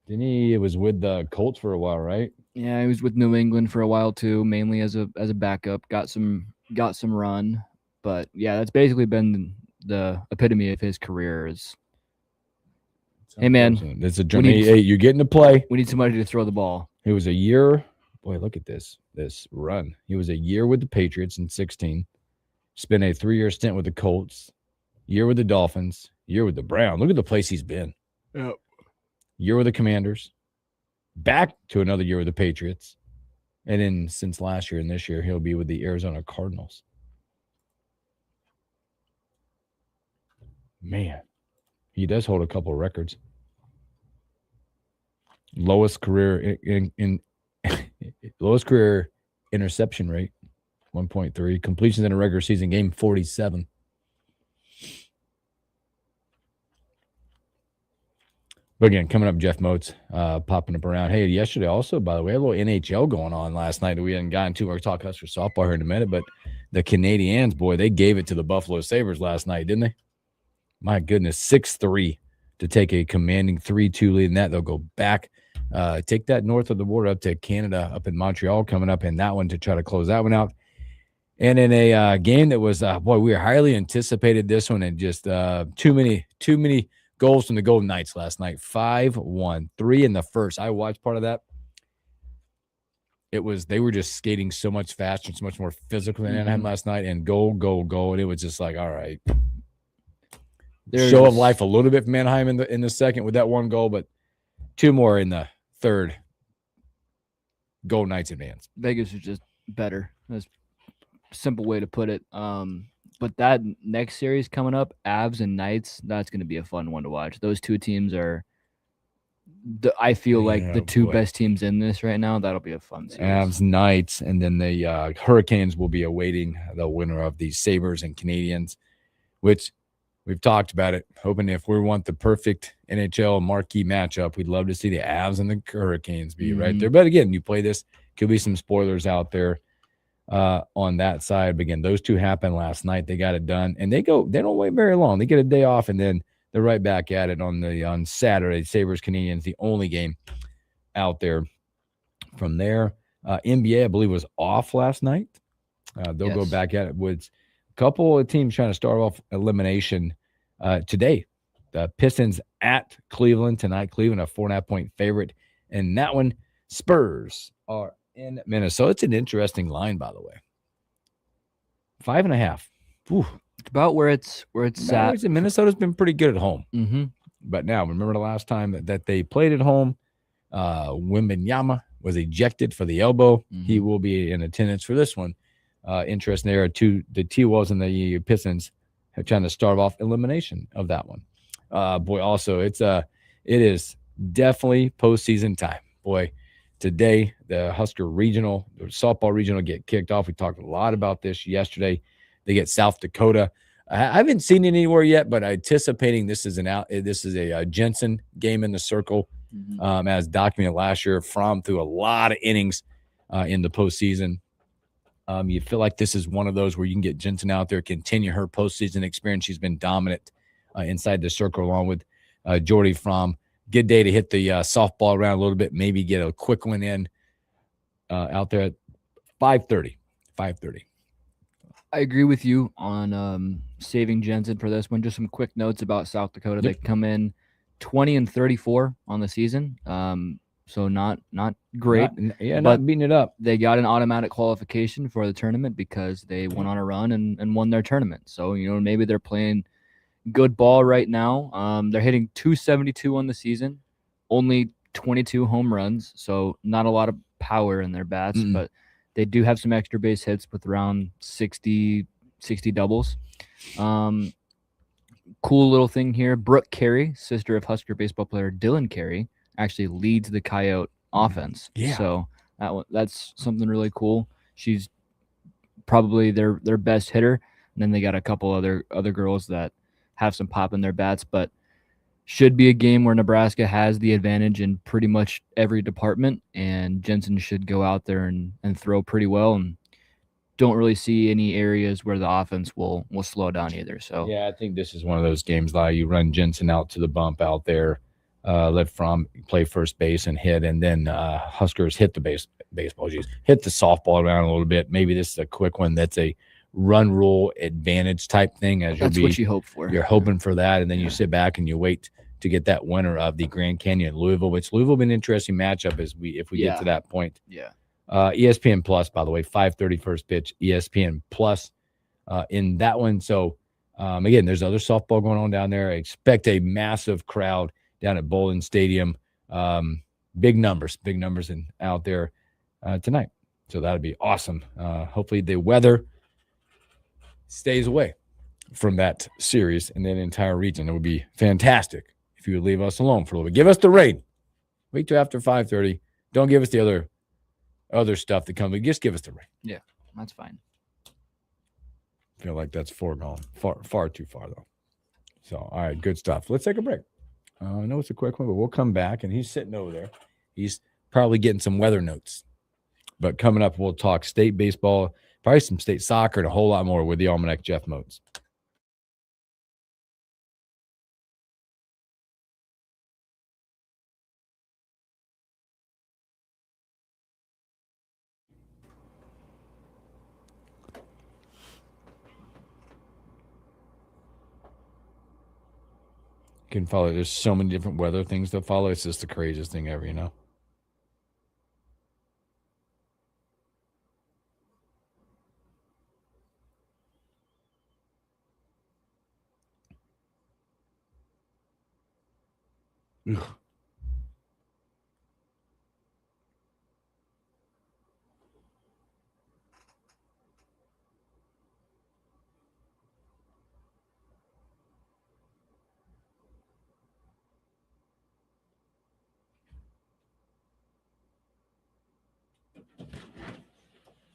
Didn't he? It was with the Colts for a while, right? Yeah, he was with New England for a while too, mainly as a backup. Got some run, but yeah, that's basically been the epitome of his career. Is hey man, it's a journey. Hey, you're getting to play. We need somebody to throw the ball. It was a year. Boy, look at this run. He was a year with the Patriots in 2016. Spent a 3-year stint with the Colts. Year with the Dolphins. Year with the Browns. Look at the place he's been. Yep. Year with the Commanders. Back to another year with the Patriots. And then since last year and this year, he'll be with the Arizona Cardinals. Man, he does hold a couple of records. Lowest career lowest career interception rate, 1.3. Completions in a regular season game, 47. But again, coming up, Jeff Moats popping up around. Hey, yesterday also, by the way, a little NHL going on last night that we hadn't gotten to. We're talk Husker softball here in a minute, but the Canadiens, boy, they gave it to the Buffalo Sabres last night, didn't they? My goodness, 6-3 to take a commanding 3-2 lead in that. They'll go back, take that north of the border up to Canada, up in Montreal, coming up in that one to try to close that one out. And in a game that was, boy, we highly anticipated this one, and just too many goals from the Golden Knights last night. 5-1, 3 in the first. I watched part of that. They were just skating so much faster and so much more physical than Anaheim last night, and goal. And it was just like, all right. Show of life a little bit from Anaheim in the second with that one goal, but 2 more in the third. Golden Knights advance. Vegas is just better. That's a simple way to put it. But that next series coming up, Avs and Knights, that's going to be a fun one to watch. Those two teams are, I feel like, the two best teams in this right now. That'll be a fun series. Avs, Knights, and then the Hurricanes will be awaiting the winner of the Sabres and Canadiens, which we've talked about it, hoping if we want the perfect NHL marquee matchup, we'd love to see the Avs and the Hurricanes be right there. But again, you play this, could be some spoilers out there on that side. But again, those two happened last night. They got it done, and they don't wait very long. They get a day off, and then they're right back at it on Saturday. Sabres Canadiens, the only game out there. From there, NBA, I believe, was off last night. They'll go back at it with a couple of teams trying to start off elimination today. The Pistons at Cleveland tonight. Cleveland, a 4.5-point favorite. And that one, Spurs are in Minnesota. It's an interesting line, by the way. 5.5. Ooh. It's about where it's at. Minnesota's been pretty good at home. Mm-hmm. But now, remember the last time that they played at home? Wembanyama was ejected for the elbow. He will be in attendance for this one. Interesting there. The T-Wolves and the Pistons are trying to start off elimination of that one. Boy, also, it is definitely postseason time. Boy, today, the Husker Regional, the softball regional get kicked off. We talked a lot about this yesterday. They get South Dakota. I haven't seen it anywhere yet, but anticipating this is a Jensen game in the circle, as documented last year. Fromm threw a lot of innings in the postseason. You feel like this is one of those where you can get Jensen out there, continue her postseason experience. She's been dominant inside the circle along with Jordy Fromm. Good day to hit the softball around a little bit, maybe get a quick one in out there at 5:30. 5:30. I agree with you on saving Jensen for this one. Just some quick notes about South Dakota. Yep. They come in 20-34 on the season. So not great. Not beating it up. They got an automatic qualification for the tournament because they went on a run and won their tournament. So, maybe they're playing good ball right now. They're hitting 272 on the season, only 22 home runs. So not a lot of power in their bats, but they do have some extra base hits with around 60 doubles. Cool little thing here. Brooke Carey, sister of Husker baseball player Dylan Carey, actually leads the Coyote offense. Yeah. So that's something really cool. She's probably their best hitter. And then they got a couple other girls that have some pop in their bats, but should be a game where Nebraska has the advantage in pretty much every department, and Jensen should go out there and throw pretty well, and don't really see any areas where the offense will slow down either. So yeah, I think this is one of those games like you run Jensen out to the bump out there, let Fromm play first base and hit, and then Huskers hit the baseball. Hit the softball around a little bit. Maybe this is a quick one that's a run rule advantage type thing. That's what you hope for. You're hoping for that, and then you sit back and you wait to get that winner of the Grand Canyon Louisville, which Louisville been an interesting matchup if we get to that point. Yeah. ESPN Plus, by the way, 5:30 first pitch, ESPN Plus in that one. So again, there's other softball going on down there. I expect a massive crowd down at Bowling Stadium. Big numbers out there tonight. So that'd be awesome. Hopefully the weather stays away from that series and that entire region. It would be fantastic if you would leave us alone for a little bit. Give us the rain. Wait till after 5:30. Don't give us the other stuff that comes. Just give us the rain. Yeah, that's fine. I feel like that's foregone. Far too far, though. So, all right, good stuff. Let's take a break. I know it's a quick one, but we'll come back, and he's sitting over there. He's probably getting some weather notes. But coming up, we'll talk state baseball, probably some state soccer, and a whole lot more with the Almanac Jeff Moats. You can follow. There's so many different weather things to follow. It's just the craziest thing ever, you know? Ugh.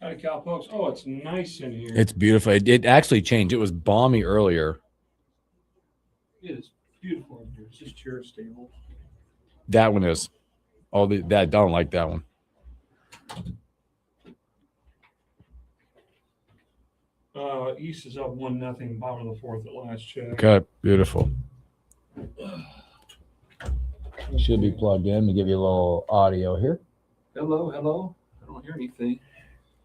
Hi, cowpokes. Oh, it's nice in here. It's beautiful. It actually changed. It was balmy earlier. It is beautiful in here. It's just chair stable. That one is. I don't like that one. East is up 1-0, bottom of the fourth at last check. Okay, beautiful. Should be plugged in. Let me give you a little audio here. Hello. I don't hear anything.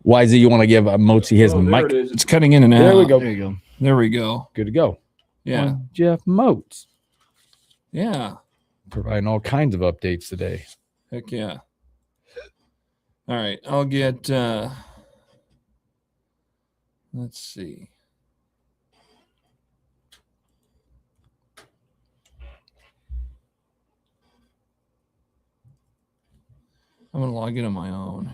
Why is it you want to give Mozi his mic? It is. It's cutting in and out. There we go. There you go. There we go. Good to go. Yeah. Jeff Moats. Yeah. Providing all kinds of updates today. Heck yeah. All right. I'll get, let's see. I'm going to log in on my own.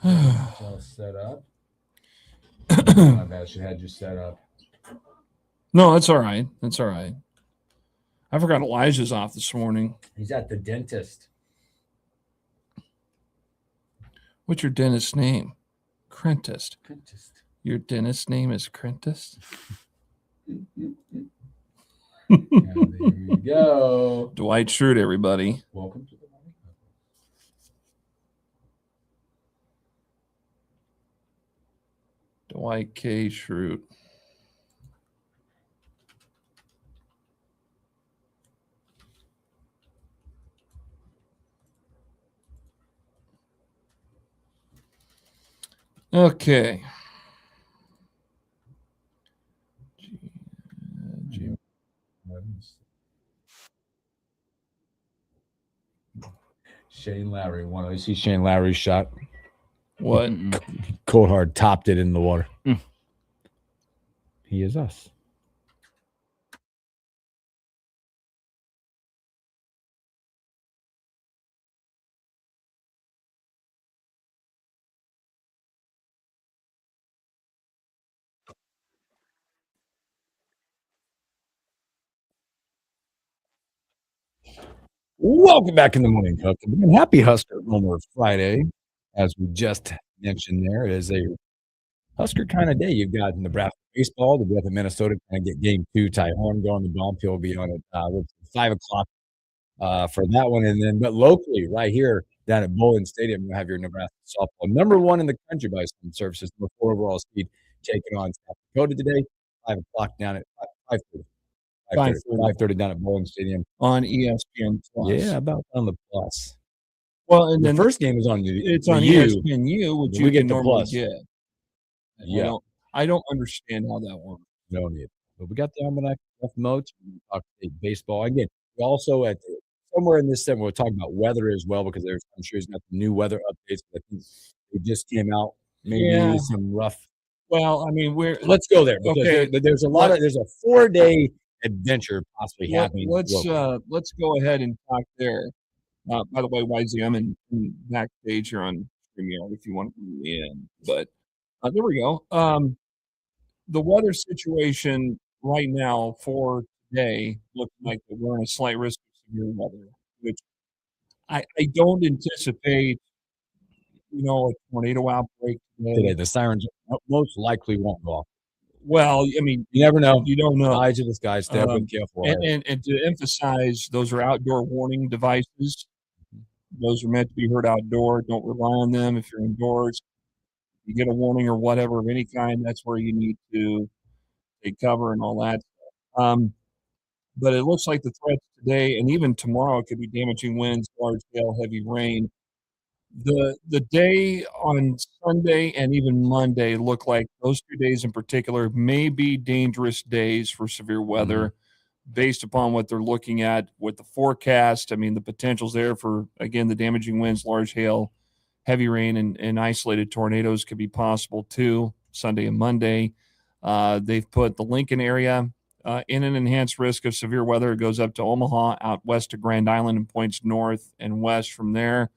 All set up. My bad. She had you set up. No, that's all right. That's all right. I forgot Elijah's off this morning. He's at the dentist. What's your dentist's name? Crentist. Crentist. Your dentist's name is Crentist? There you go. Dwight Schrute, everybody. Welcome to the morning. Dwight K. Schrute. Okay. Shane Lowry. Want to see Shane Lowry's shot? What? Cold Hard topped it in the water. He is us. Welcome back in the morning, Cook. And happy Husker Homer Friday. As we just mentioned there, it is a Husker kind of day. You've got Nebraska baseball. The Breath of Minnesota kind of get game 2. Ty Horn going. The Bombfield will be on at 5 o'clock for that one. And then, but locally, right here down at Bowling Stadium, you have your Nebraska softball, number 1 in the country by some services, number 4 overall speed, taking on South Dakota today. 5 o'clock down at 5:30. 5:30 down at Bowling Stadium on ESPN Plus. Yeah, about on the Plus. Well, and the then first game is on the it's on U, ESPNU, which we you get can the normally Plus. get. Yeah, I don't understand how that works. no need. But we got the Almanac Moats. We talk state baseball again. We also at somewhere in this segment we'll talk about weather as well because there's I'm sure he's got the new weather updates. But I think it just came out. Maybe some rough. Well, I mean, let's go there because okay. there's a lot of there's a 4-day adventure possibly happening. Let's go ahead and talk there. By the way, YZ, I'm in backstage here on StreamYard if you want to bring me in. But there we go. The weather situation right now for today looks like that we're in a slight risk of severe weather, which I don't anticipate, a tornado outbreak Today, the sirens most likely won't go off. Well, I mean, you never know. You don't know. Eyes of the sky. Stay up and careful. And to emphasize, those are outdoor warning devices. Those are meant to be heard outdoor. Don't rely on them if you're indoors. If you get a warning or whatever of any kind, that's where you need to take cover and all that. But it looks like the threats today and even tomorrow could be damaging winds, large hail, heavy rain. The day on Sunday and even Monday look like those 2 days in particular may be dangerous days for severe weather based upon what they're looking at with the forecast. I mean, the potential's there for, again, the damaging winds, large hail, heavy rain, and isolated tornadoes could be possible too, Sunday and Monday. They've put the Lincoln area in an enhanced risk of severe weather. It goes up to Omaha, out west to Grand Island, and points north and west from there.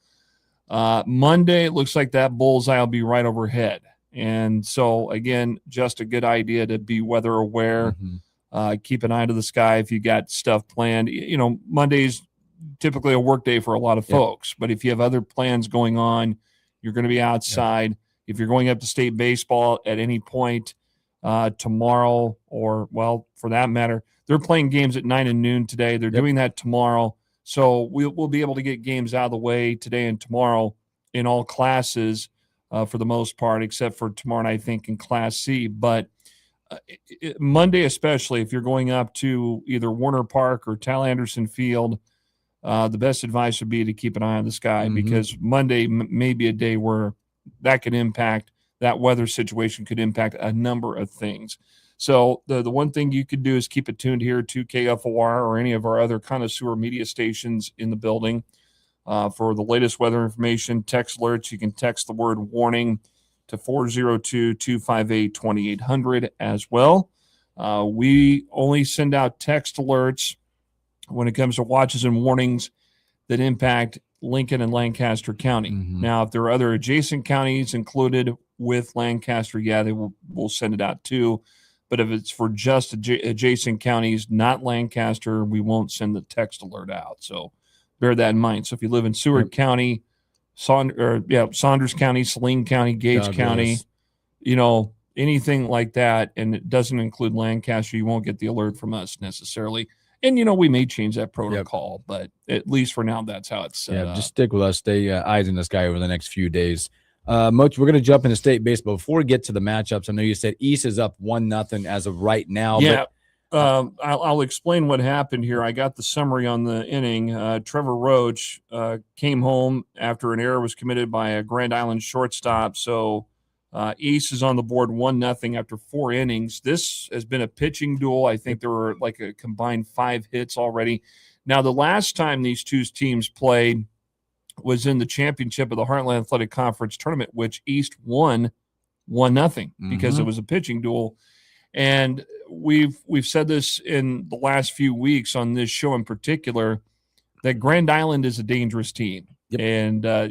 Monday, it looks like that bullseye will be right overhead. And so, again, just a good idea to be weather aware. Keep an eye to the sky if you got stuff planned. Monday's typically a work day for a lot of folks. But if you have other plans going on, you're going to be outside. If you're going up to state baseball at any point tomorrow or, well, for that matter, they're playing games at 9 and noon today. They're doing that tomorrow. So we'll be able to get games out of the way today and tomorrow in all classes for the most part, except for tomorrow night, I think, in Class C. But Monday especially, if you're going up to either Warner Park or Tal Anderson Field, the best advice would be to keep an eye on the sky because Monday may be a day where that could impact, that weather situation could impact a number of things. So the one thing you could do is keep it tuned here to KFOR or any of our other connoisseur media stations in the building for the latest weather information, text alerts. You can text the word warning to 402-258-2800 as well. We only send out text alerts when it comes to watches and warnings that impact Lincoln and Lancaster County. Now, if there are other adjacent counties included with Lancaster, we'll send it out too. But if it's for just adjacent counties, not Lancaster, we won't send the text alert out. So bear that in mind. So if you live in Seward County, Saunders County, Saline County, Gage County, anything like that, and it doesn't include Lancaster, you won't get the alert from us necessarily. And, we may change that protocol, but at least for now, that's how it's set up. Just stick with us. Stay eyes on this guy over the next few days. Moach, we're going to jump into state baseball. Before we get to the matchups, I know you said East is up 1-0 as of right now. Yeah, I'll explain what happened here. I got the summary on the inning. Trevor Roach came home after an error was committed by a Grand Island shortstop. So East is on the board 1-0 after 4 innings. This has been a pitching duel. I think there were like a combined 5 hits already. Now, the last time these two teams played was in the championship of the Heartland Athletic Conference tournament, which East won 1-0 because it was a pitching duel. And we've said this in the last few weeks on this show in particular, that Grand Island is a dangerous team. Yep. And, they're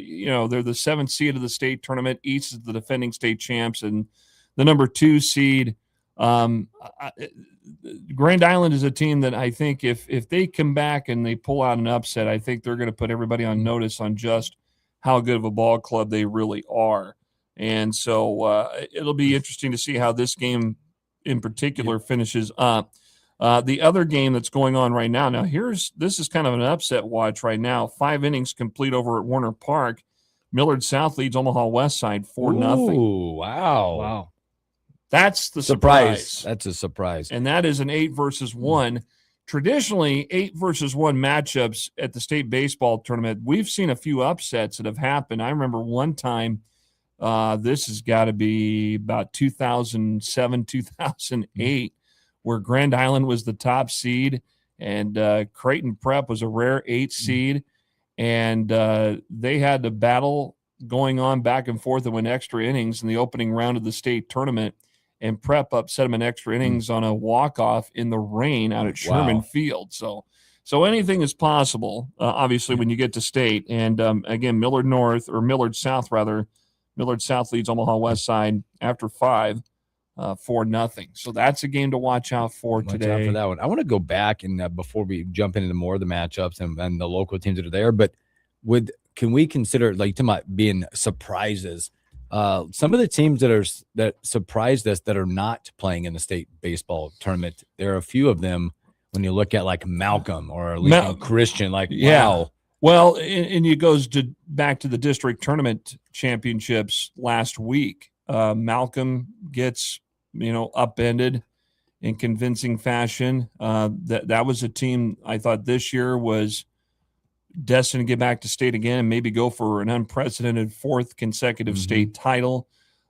the 7th seed of the state tournament. East is the defending state champs and the number 2 seed. Grand Island is a team that I think if they come back and they pull out an upset, I think they're going to put everybody on notice on just how good of a ball club they really are. And so it'll be interesting to see how this game in particular finishes up. The other game that's going on right now, this is kind of an upset watch right now. 5 innings complete over at Warner Park. Millard South leads Omaha West Side 4-0. Ooh, wow. That's the surprise. That's a surprise. And that is an 8 versus 1. Traditionally, 8 versus 1 matchups at the state baseball tournament, we've seen a few upsets that have happened. I remember one time, this has got to be about 2007, 2008, where Grand Island was the top seed and Creighton Prep was a rare 8 seed. And they had the battle going on back and forth and went extra innings in the opening round of the state tournament. And Prep upset them in extra innings on a walk-off in the rain out at Sherman Field. So anything is possible, obviously, when you get to state. And, again, Millard South leads Omaha West Side after 5, 4-0. So that's a game to watch out for today. Watch out for that one. I want to go back and before we jump into more of the matchups and the local teams that are there, but can we consider, like, talking about being surprises, some of the teams that surprised us that are not playing in the state baseball tournament, there are a few of them when you look at like Malcolm or Lincoln Christian, wow. Well, and it goes back to the district tournament championships last week. Malcolm gets, upended in convincing fashion. That was a team I thought this year was destined to get back to state again and maybe go for an unprecedented 4th consecutive state title.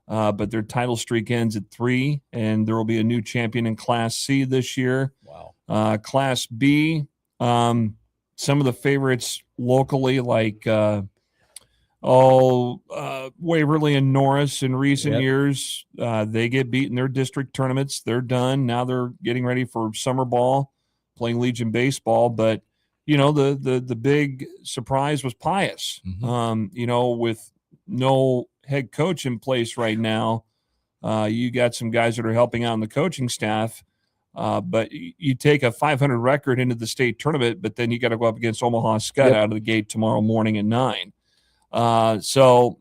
But their title streak ends at 3, and there will be a new champion in Class C this year. Wow. Class B, some of the favorites locally, like Waverly and Norris in recent years, they get beat in their district tournaments. They're done. Now they're getting ready for summer ball, playing Legion baseball. But, the big surprise was Pius. With no head coach in place right now, you got some guys that are helping out on the coaching staff. But you take a 500 record into the state tournament, but then you got to go up against Omaha Scott out of the gate tomorrow morning at 9. So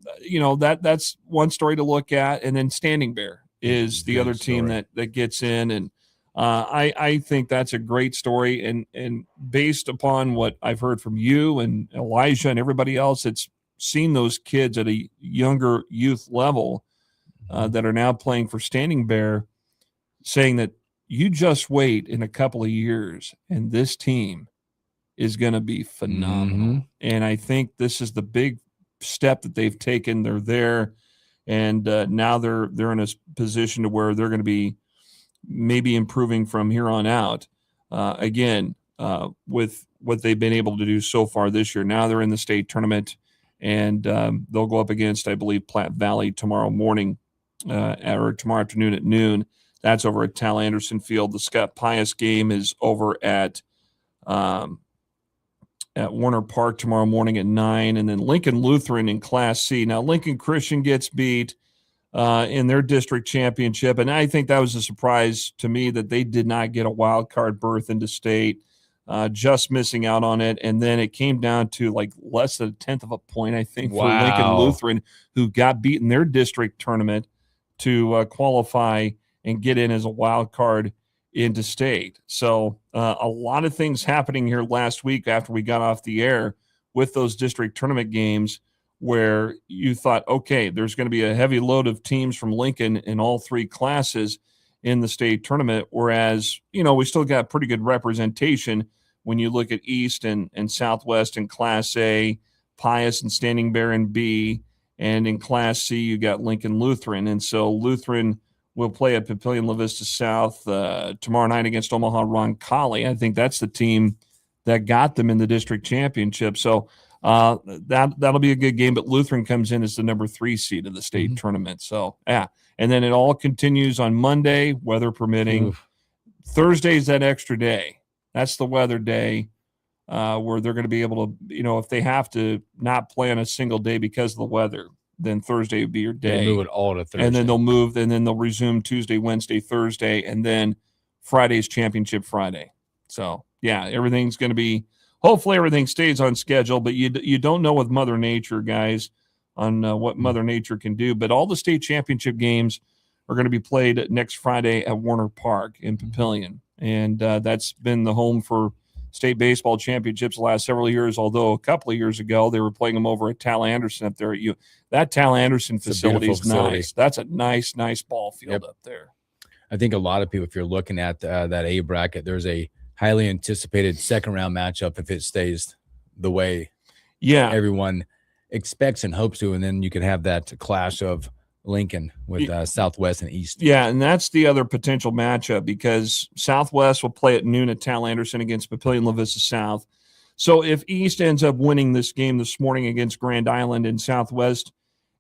that's one story to look at. And then Standing Bear is the other team that gets in. And I think that's a great story. And based upon what I've heard from you and Elijah and everybody else that's seen those kids at a younger youth level that are now playing for Standing Bear, saying that you just wait in a couple of years and this team is going to be phenomenal. And I think this is the big step that they've taken. They're there, and now they're in a position to where they're going to be maybe improving from here on out. With what they've been able to do so far this year. Now they're in the state tournament, and they'll go up against, I believe, Platte Valley tomorrow morning or tomorrow afternoon at noon. That's over at Tal Anderson Field. The Scott Pius game is over at Warner Park tomorrow morning at 9. And then Lincoln Lutheran in Class C. Now, Lincoln Christian gets beat in their district championship. And I think that was a surprise to me that they did not get a wild card berth into state, just missing out on it. And then it came down to like less than a tenth of a point, I think, for Lincoln Lutheran, who got beat in their district tournament to qualify and get in as a wild card into state. So a lot of things happening here last week after we got off the air with those district tournament games, where you thought, okay, there's going to be a heavy load of teams from Lincoln in all three classes in the state tournament, whereas, we still got pretty good representation when you look at East and Southwest in Class A, Pius and Standing Bear in B, and in Class C, you got Lincoln Lutheran. And so Lutheran will play at Papillion La Vista South tomorrow night against Omaha Roncalli. I think that's the team that got them in the district championship. So that'll be a good game, but Lutheran comes in as the number 3 seed of the state tournament. So, yeah. And then it all continues on Monday, weather permitting. Oof. Thursday's that extra day. That's the weather day where they're going to be able to, if they have to not play on a single day because of the weather, then Thursday would be your day. They move it all to Thursday. And then they'll resume Tuesday, Wednesday, Thursday, and then Friday's championship Friday. So, yeah, everything's going to be, hopefully everything stays on schedule, but you don't know with Mother Nature, guys, on what Mother Nature can do. But all the state championship games are going to be played next Friday at Warner Park in Papillion. And that's been the home for state baseball championships the last several years, although a couple of years ago they were playing them over at Tal Anderson up there. That Tal Anderson facility is nice. That's a nice ball field up there. I think a lot of people, if you're looking at that A bracket, there's a highly anticipated second round matchup if it stays the way everyone expects and hopes to, and then you could have that clash of Lincoln with Southwest and East. Yeah, and that's the other potential matchup, because Southwest will play at noon at Tal Anderson against Papillion La Vista South. So if East ends up winning this game this morning against Grand Island and Southwest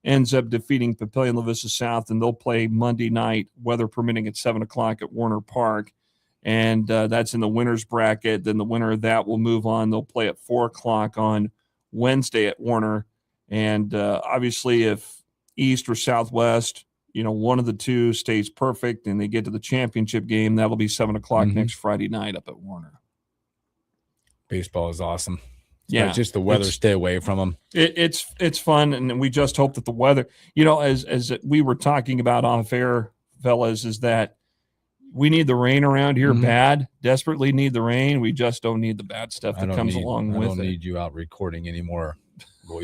ends up defeating Papillion La Vista South, and they'll play Monday night, weather permitting, at 7 o'clock at Warner Park. And that's in the winner's bracket. Then the winner of that will move on. They'll play at 4 o'clock on Wednesday at Warner. And obviously, if East or Southwest, one of the two stays perfect and they get to the championship game, that'll be 7 o'clock next Friday night up at Warner. Baseball is awesome. Yeah, but just the weather, stay away from them. It's fun, and we just hope that the weather, as we were talking about off air, fellas, is that we need the rain around here bad. Desperately need the rain. We just don't need the bad stuff that comes along with it. I don't need you out recording anymore.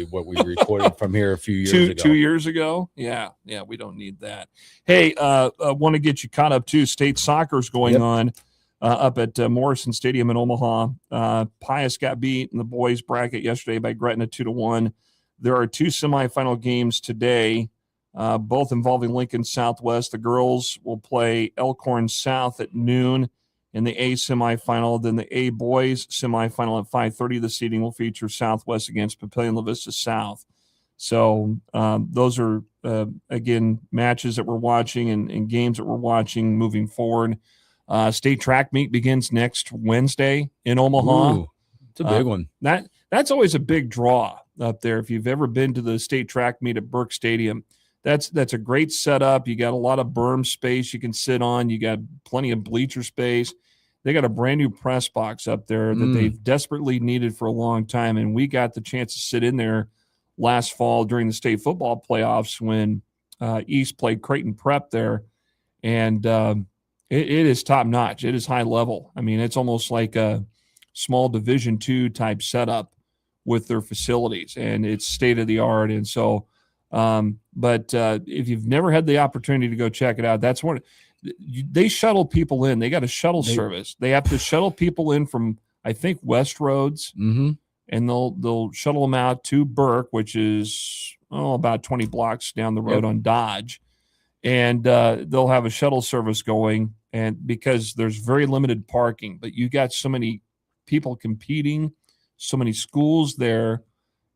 What we recorded from here a few years ago. 2 years ago. Yeah, we don't need that. Hey, I want to get you caught up too. State soccer's going on up at Morrison Stadium in Omaha. Pius got beat in the boys bracket yesterday by Gretna 2-1. There are 2 semifinal games today, both involving Lincoln Southwest. The girls will play Elkhorn South at noon in the A semifinal. Then the A boys semifinal at 5:30. The seeding will feature Southwest against Papillion La Vista South. So those are, again, matches that we're watching and games that we're watching moving forward. State track meet begins next Wednesday in Omaha. Ooh, it's a big one. That's always a big draw up there. If you've ever been to the state track meet at Burke Stadium, that's a great setup. You got a lot of berm space you can sit on. You got plenty of bleacher space. They got a brand new press box up there that they've desperately needed for a long time. And we got the chance to sit in there last fall during the state football playoffs when East played Creighton Prep there. And it is top notch. It is high level. I mean, it's almost like a small Division II type setup with their facilities, and it's state of the art. And so, but if you've never had the opportunity to go check it out, that's one. They shuttle people in. They got a shuttle service. They have to shuttle people in from, I think, West Roads, and they'll shuttle them out to Burke, which is about 20 blocks down the road on Dodge, and they'll have a shuttle service going. And because there's very limited parking, but you got so many people competing, so many schools there,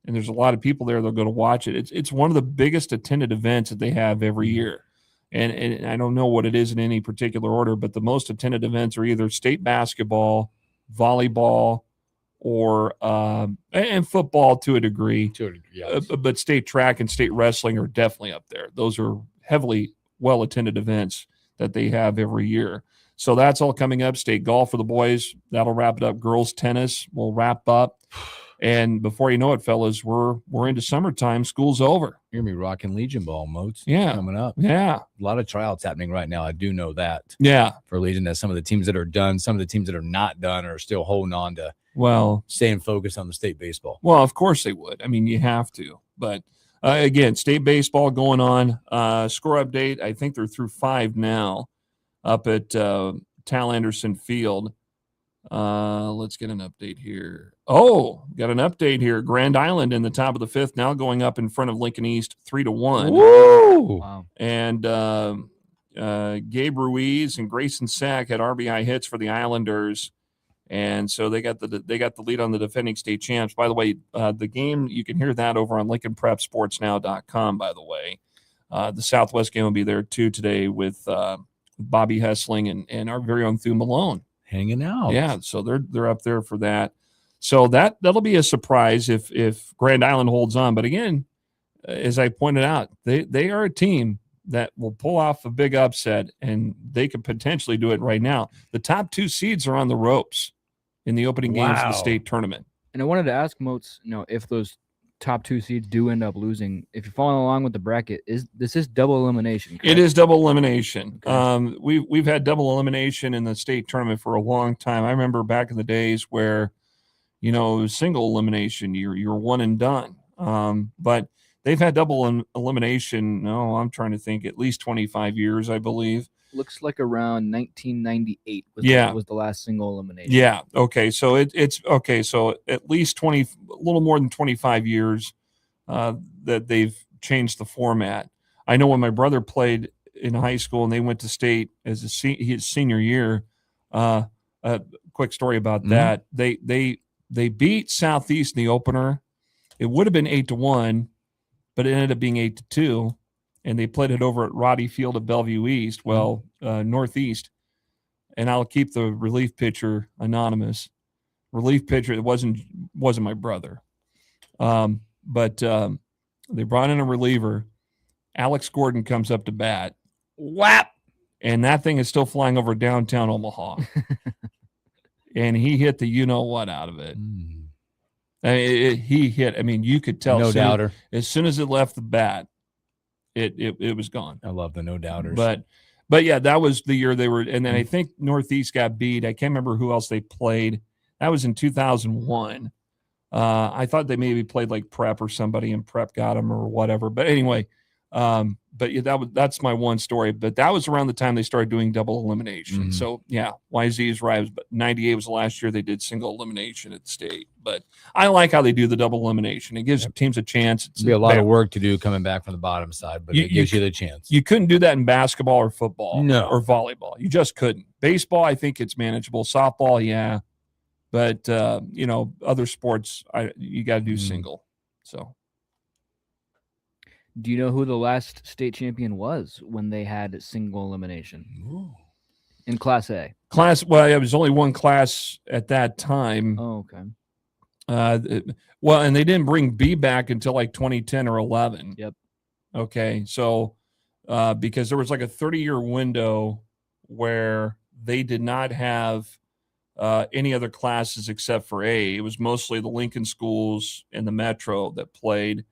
and there's a lot of people there. They're going to watch it. It's one of the biggest attended events that they have every year. and I don't know what it is in any particular order, but the most attended events are either state basketball, volleyball, or and football to a degree. But state track and state wrestling are definitely up there. Those are heavily well-attended events that they have every year. So that's all coming up. State golf for the boys, that'll wrap it up. Girls tennis will wrap up. And before you know it, fellas, we're into summertime. School's over. You're going to be rocking Legion ball, Moats. Yeah. Coming up. Yeah. A lot of tryouts happening right now. I do know that. Yeah. For Legion, that some of the teams that are done, some of the teams that are not done are still holding on to staying focused on the state baseball. Well, of course they would. I mean, you have to. But again, state baseball going on. Score update, I think they're through 5 now up at Tal Anderson Field. Let's get an update here. Oh, got an update here. Grand Island in the top of the 5th, now going up in front of Lincoln East 3-1. Woo! Wow. And Gabe Ruiz and Grayson Sack had RBI hits for the Islanders, and so they got the lead on the defending state champs. By the way, the game, you can hear that over on LincolnPrepSportsNow.com. By the way, the Southwest game will be there too today with Bobby Hessling and our very own Thu Malone hanging out. Yeah, so they're up there for that. So that'll be a surprise if Grand Island holds on. But again, as I pointed out, they are a team that will pull off a big upset, and they could potentially do it right now. The top 2 seeds are on the ropes in the opening games of the state tournament. And I wanted to ask Moats, if those top 2 seeds do end up losing, if you're following along with the bracket, this is double elimination, correct? It is double elimination. Okay. We've had double elimination in the state tournament for a long time. I remember back in the days where, it was single elimination. You're one and done. But they've had double elimination. No, I'm trying to think, at least 25 years, I believe. Looks like around 1998 was the last single elimination. Yeah. Okay. So it's okay. So at least a little more than 25 years that they've changed the format. I know when my brother played in high school and they went to state as his senior year. Quick story about that. They beat Southeast in the opener. It would have been 8-1, but it ended up being 8-2. And they played it over at Roddy Field at Bellevue East, Northeast. And I'll keep the relief pitcher anonymous. Relief pitcher, it wasn't my brother. But they brought in a reliever. Alex Gordon comes up to bat. Whap! And that thing is still flying over downtown Omaha. And he hit the you-know-what out of it. He hit. I mean, you could tell. No doubter. As soon as it left the bat, it was gone. I love the no doubters. But yeah, that was the year they were. And then I think Northeast got beat. I can't remember who else they played. That was in 2001. I thought they maybe played like Prep or somebody, and Prep got them or whatever. But anyway, but yeah, that's my one story. But that was around the time they started doing double elimination. So yeah, YZ is right. But 98 was the last year they did single elimination at the state. But I like how they do the double elimination. It gives teams a chance. It'll be a lot of work to do coming back from the bottom side, but it gives you the chance. You couldn't do that in basketball or football or volleyball. You just couldn't. Baseball, I think it's manageable. Softball, yeah. But, other sports, you got to do single. So. Do you know who the last state champion was when they had single elimination? Ooh. In Class A? Well, it was only one class at that time. Oh, okay. And they didn't bring B back until like 2010 or 11. Yep. Okay. So, because there was like a 30-year window where they did not have any other classes except for A. It was mostly the Lincoln schools and the Metro that played,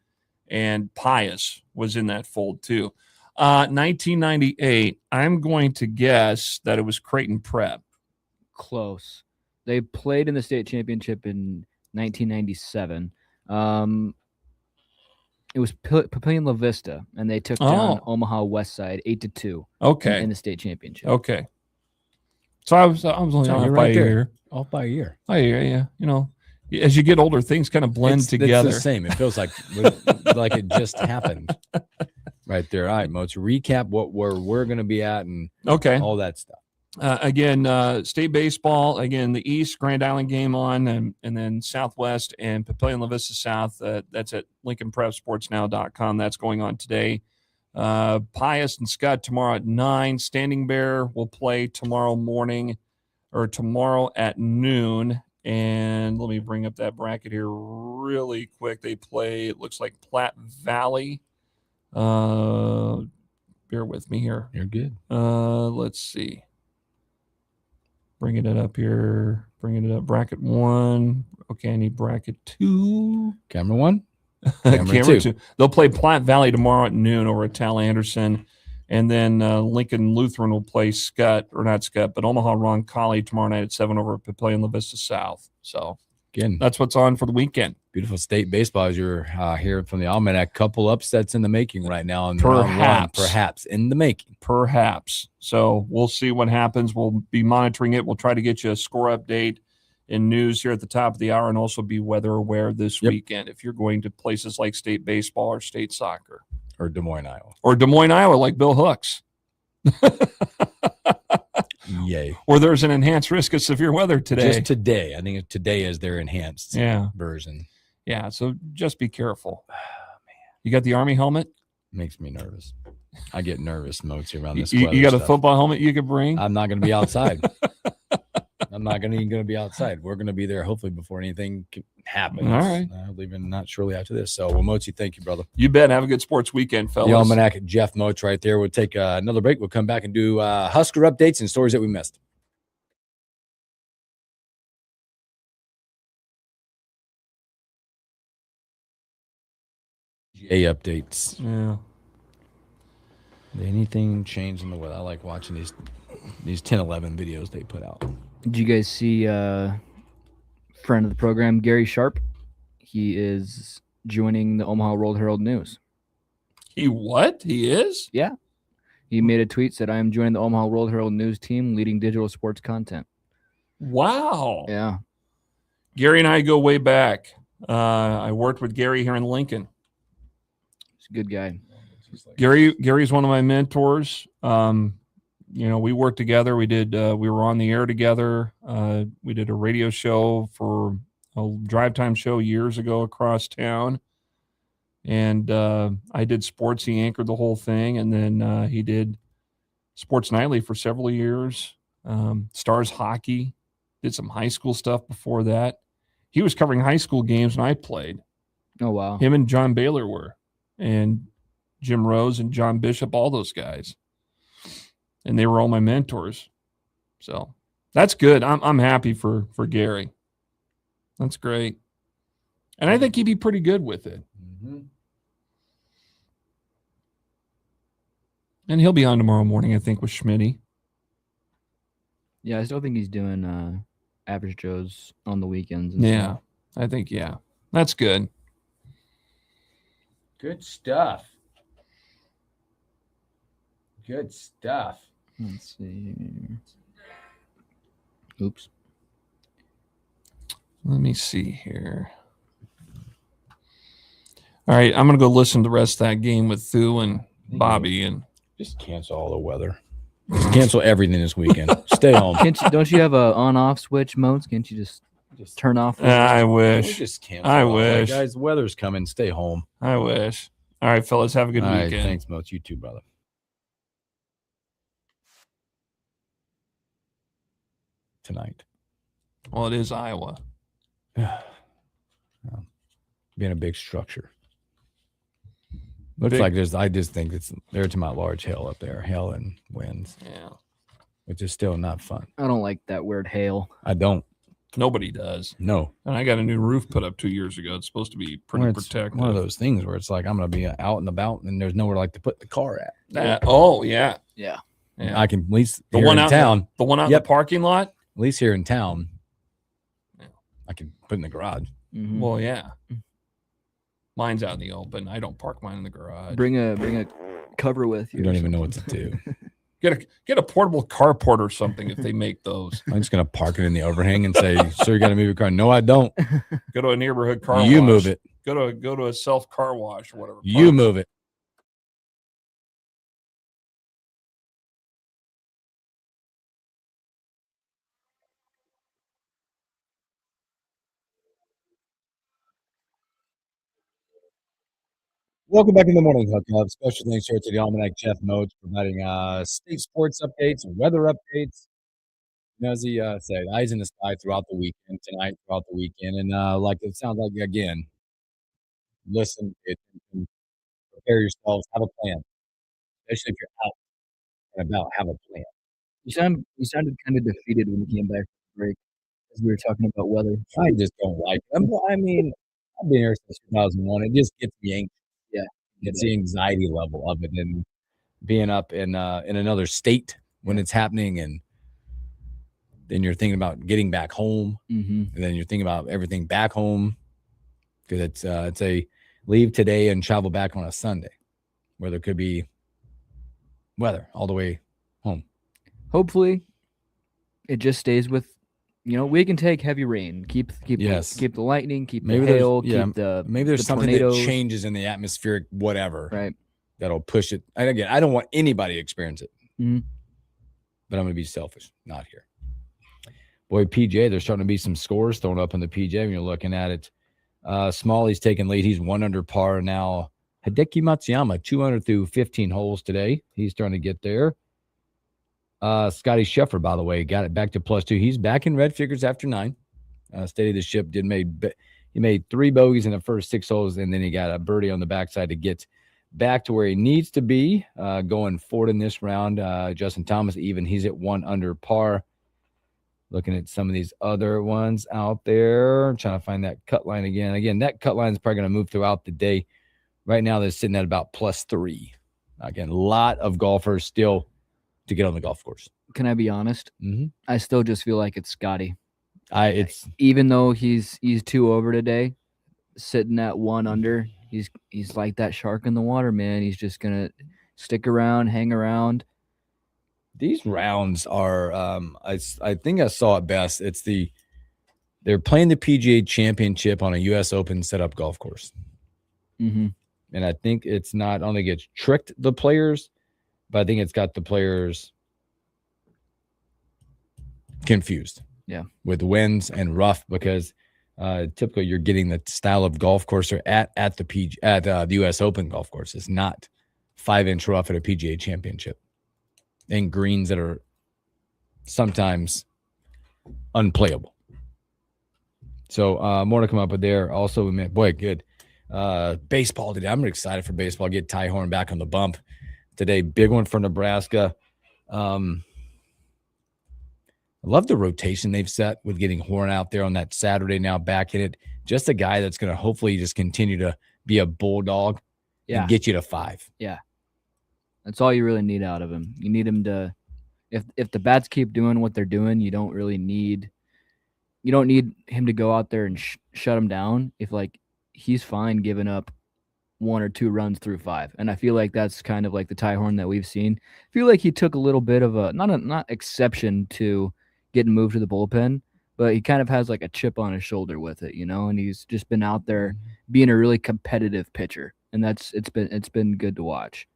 and Pius was in that fold too. 1998, I'm going to guess that it was Creighton Prep. Close. They played in the state championship in 1997. It was Papillion La Vista, and they took down Omaha West Side 8-2. Okay. In the state championship. Okay. So I was only off by a year. Off by a year. By a year, yeah. As you get older, things kind of blend together. It's the same. It feels like it just happened right there. All right, Mo, to recap where we're going to be at and all that stuff. Again, state baseball, again, the East Grand Island game on, and then Southwest and Papillion La Vista South. That's at LincolnPrepSportsNow.com. That's going on today. Pius and Scott tomorrow at 9. Standing Bear will play tomorrow morning or tomorrow at noon. And let me bring up that bracket here really quick. They play, it looks like Platte Valley. Bear with me here. You're good. Let's see. Bringing it up here. Bringing it up. Bracket 1. Okay, I need bracket 2. Camera 1. Camera 2. They'll play Platte Valley tomorrow at noon over at Tal Anderson. And then Lincoln Lutheran will play Omaha Roncalli tomorrow night at 7 over at Papillion La Vista South. So again, that's what's on for the weekend. Beautiful state baseball as you're hearing from the Almanac. Couple upsets in the making right now. Perhaps in the making. Perhaps. So we'll see what happens. We'll be monitoring it. We'll try to get you a score update and news here at the top of the hour, and also be weather aware this weekend if you're going to places like state baseball or state soccer. Or Des Moines, Iowa. Or Des Moines, Iowa, like Bill Hooks. Yay. Or there's an enhanced risk of severe weather today. Just today. I think today is their enhanced version. Yeah, so just be careful. You got the Army helmet? Makes me nervous. I get nervous mostly around this. You got a football helmet you could bring? I'm not going to be outside. I'm not even going to be outside. We're going to be there hopefully before anything happens. All right. Leaving not shortly after this. So, well, Mochi, thank you, brother. You bet. Have a good sports weekend, fellas. The Almanac, Jeff Moch right there. We'll take another break. We'll come back and do Husker updates and stories that we missed. GA updates. Yeah. Anything change in the weather? I like watching these 10-11 videos they put out. Did you guys see friend of the program, Gary Sharp? He is joining the Omaha World Herald News. He what? He is? Yeah. He made a tweet, said, I am joining the Omaha World Herald News team, leading digital sports content. Wow. Yeah. Gary and I go way back. I worked with Gary here in Lincoln. He's a good guy. Gary's one of my mentors. We worked together. We were on the air together. We did a radio show for a drive time show years ago across town. And I did sports. He anchored the whole thing. And then he did Sports Nightly for several years. Stars Hockey. Did some high school stuff before that. He was covering high school games when I played. Oh, wow. Him and John Baylor were. And Jim Rose and John Bishop, all those guys. And they were all my mentors. So that's good. I'm happy for Gary. That's great. And I think he'd be pretty good with it. Mm-hmm. And he'll be on tomorrow morning, I think, with Schmitty. Yeah, I still think he's doing Average Joe's on the weekends. Yeah, I think, that's good. Good stuff. Good stuff. Let's see. Oops. Let me see here. All right, I'm going to go listen to the rest of that game with Thu and Bobby. And just cancel all the weather. Just cancel everything this weekend. Stay home. Don't you have a on-off switch modes? Can't you just turn off? I wish. Just cancel. I wish. Guys, the weather's coming. Stay home. I wish. All right, fellas, have a good weekend. Right, thanks, Moch. You too, brother. Tonight. Well, it is Iowa. Being a big structure. Looks like I just think they're talking about large hail up there. Hail and winds. Yeah. Which is still not fun. I don't like that word hail. I don't. Nobody does. No. And I got a new roof put up 2 years ago. It's supposed to be pretty protective. One of those things where it's like I'm going to be out and about and there's nowhere like to put the car at. Yeah. Yeah. I can at least the here one in out town. The one out in the parking lot? At least here in town. I can put in the garage. Mm-hmm. Well, yeah. Mine's out in the open. I don't park mine in the garage. Bring a cover with you. You don't even know what to do. Get a portable carport or something if they make those. I'm just gonna park it in the overhang and say, "Sir, you got to move your car." No, I don't. Go to a neighborhood car wash. You move it. Go to a self car wash or whatever. You move it. Welcome back in the Morning Hookup. Special thanks here to the Almanac Jeff Moats providing state sports updates and weather updates. As he said, eyes in the sky throughout the weekend, tonight, throughout the weekend. And like it sounds like, again, listen, prepare yourselves, have a plan, especially if you're out and about, have a plan. You sounded kind of defeated when you came back from the break as we were talking about weather. I just don't like it. I mean, I've been here since 2001. It just gets me anxious. Yeah. It's the anxiety level of it and being up in another state when it's happening, and then you're thinking about getting back home, Mhm. and then you're thinking about everything back home because it's a leave today and travel back on a Sunday, where there could be weather all the way home. Hopefully, it just stays with, we can take heavy rain, keep Yes. keep the lightning, keep Maybe the there's hail, yeah, keep the maybe there's the something tornadoes. that changes in the atmospheric whatever Right. that'll push it. And again, I don't want anybody to experience it, Mhm. but I'm going to be selfish, not here. Boy, PJ, there's starting to be some scores thrown up in the PJ when you're looking at it. Smalley's taking lead. He's 1 under par now. Hideki Matsuyama, 2 under through 15 holes today. He's starting to get there. Scotty Scheffler, by the way, got it back to +2. He's back in red figures after 9. Steady the ship. He made 3 bogeys in the first 6 holes, and then he got a birdie on the backside to get back to where he needs to be going forward in this round. Justin Thomas, even he's at 1 under par. Looking at some of these other ones out there, I'm trying to find that cut line again. Again, that cut line is probably going to move throughout the day. Right now, they're sitting at about +3. Again, a lot of golfers still to get on the golf course. Can I be honest? Mm-hmm. I still just feel like it's Scotty. It's even though he's 2 over today, sitting at 1 under. He's like that shark in the water, man. He's just gonna stick around, hang around. These rounds are, I think I saw it best. They're playing the PGA Championship on a U.S. Open setup golf course. Mm-hmm. And I think it's not only gets tricked the players, but I think it's got the players confused. Yeah. With winds and rough, because typically you're getting the style of golf course or at the U.S. Open golf course. It's not 5-inch rough at a PGA Championship. And greens that are sometimes unplayable. So more to come up with there. Also, boy, good. Baseball today. I'm excited for baseball. Get Ty Horn back on the bump today. Big one for Nebraska. I love the rotation they've set with getting Horn out there on that Saturday now back in it. Just a guy that's going to hopefully just continue to be a bulldog and get you to 5. Yeah. That's all you really need out of him. You need him to, if the bats keep doing what they're doing, you don't need him to go out there and shut him down. If he's fine giving up 1 or 2 runs through 5, and I feel like that's kind of like the Ty Horn that we've seen. I feel like he took a little bit of a not exception to getting moved to the bullpen, but he kind of has like a chip on his shoulder with it, and he's just been out there being a really competitive pitcher, and it's been good to watch.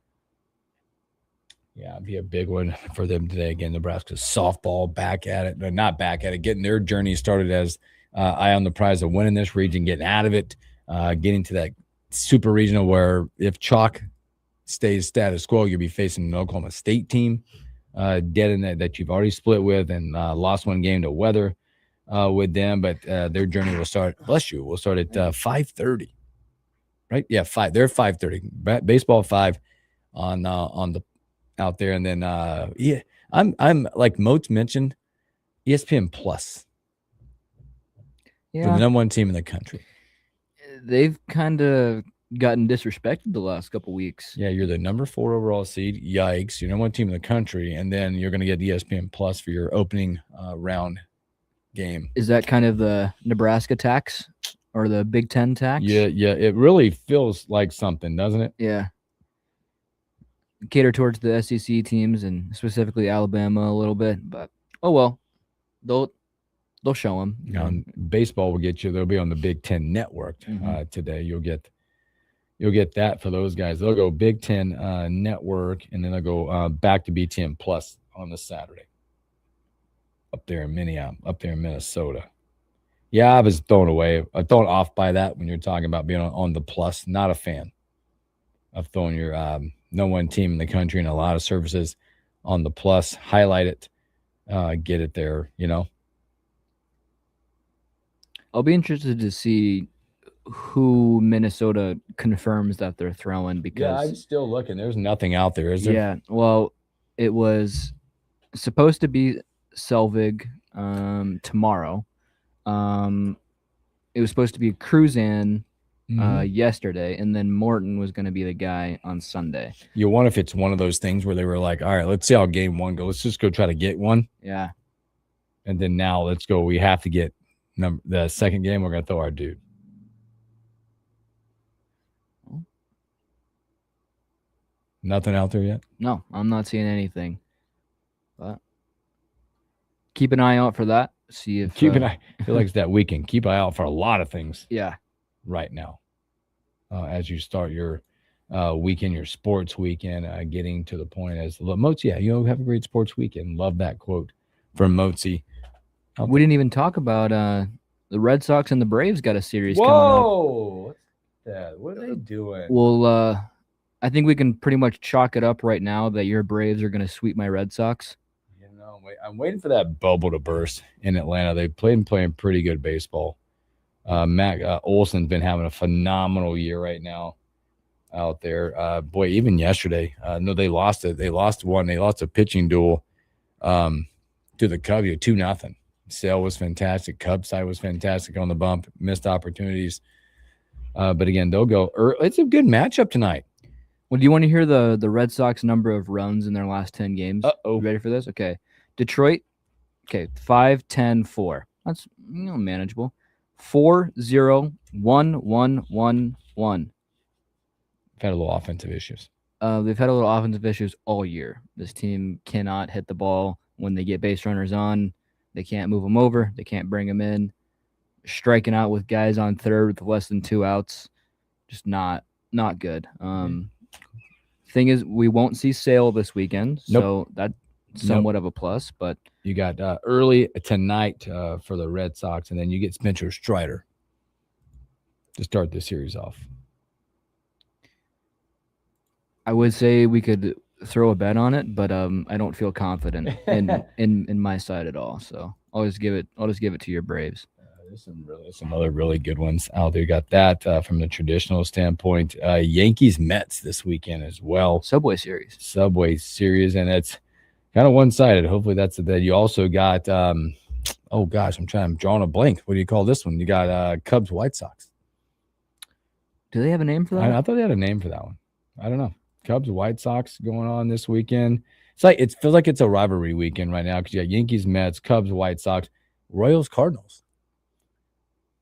Yeah, it'd be a big one for them today. Again, Nebraska softball back at it, but not back at it, getting their journey started as eye on the prize of winning this region, getting out of it, getting to that super regional where if chalk stays status quo, you'll be facing an Oklahoma State team dead in that you've already split with and lost 1 game to weather with them. But their journey will start, bless you, will start at 5:30. Right? Yeah, 5. They're 5:30. Baseball 5 on the out there, and then I'm like Moats mentioned, ESPN Plus. Yeah, for the number 1 team in the country. They've kind of gotten disrespected the last couple weeks. Yeah, you're the number 4 overall seed. Yikes! You're number 1 team in the country, and then you're going to get ESPN Plus for your opening round game. Is that kind of the Nebraska tax or the Big Ten tax? Yeah. It really feels like something, doesn't it? Yeah. Cater towards the SEC teams and specifically Alabama a little bit, but oh well, they'll show them. Baseball will get you. They'll be on the Big Ten Network today. You'll get that for those guys. They'll go Big Ten Network, and then they'll go back to BTN Plus on the Saturday up there in Minnesota. Yeah, I was thrown off by that when you're talking about being on the Plus. Not a fan. of throwing your no one team in the country and a lot of services on the plus. Highlight it, get it there. I'll be interested to see who Minnesota confirms that they're throwing because Yeah, I'm still looking. There's nothing out there, is there? Yeah, well, it was supposed to be Selvig tomorrow. It was supposed to be Cruzan yesterday, and then Morton was going to be the guy on Sunday. You wonder if it's one of those things where they were like, all right, let's see how game one goes. Let's just go try to get one. Yeah. And then now let's go. We have to get the second game. We're going to throw our dude. Nothing out there yet? No, I'm not seeing anything. But keep an eye out for that. See if keep an eye. I feel like it's that weekend. Keep an eye out for a lot of things. Yeah. Right now, as you start your weekend, your sports weekend, getting to the point as Motzi. Yeah, have a great sports weekend. Love that quote from Motzi. We didn't even talk about the Red Sox and the Braves got a series coming up. Whoa! What's that? What are they doing? Well, I think we can pretty much chalk it up right now that your Braves are going to sweep my Red Sox. I'm waiting for that bubble to burst in Atlanta. They've playing pretty good baseball. Matt Olson's been having a phenomenal year right now out there. Boy, even yesterday, no, they lost it. They lost one. They lost a pitching duel to the Cubs, 2-0. Sale was fantastic. Cubs side was fantastic on the bump. Missed opportunities. But again, they'll go. It's a good matchup tonight. Well, do you want to hear the Red Sox number of runs in their last 10 games? Uh-oh. You ready for this? Okay. Detroit, 5-10-4. That's manageable. 4-0-1-1-1-1. Had a little offensive issues. They've had a little offensive issues all year. This team cannot hit the ball when they get base runners on. They can't move them over. They can't bring them in. Striking out with guys on third with less than 2 outs. Just not good. Thing is, we won't see Sale this weekend, so that's somewhat of a plus. But you got early tonight for the Red Sox, and then you get Spencer Strider to start the series off. I would say we could throw a bet on it, but I don't feel confident in my side at all. So I'll just give it to your Braves. There's some other really good ones out there. You got that from the traditional standpoint. Yankees Mets this weekend as well. Subway Series, and it's kind of one-sided. Hopefully that's that. You also got I'm drawing a blank. What do you call this one? You got Cubs White Sox. Do they have a name for that? I thought they had a name for that one. I don't know. Cubs White Sox going on this weekend. It feels like it's a rivalry weekend right now because you got Yankees Mets, Cubs White Sox, Royals Cardinals.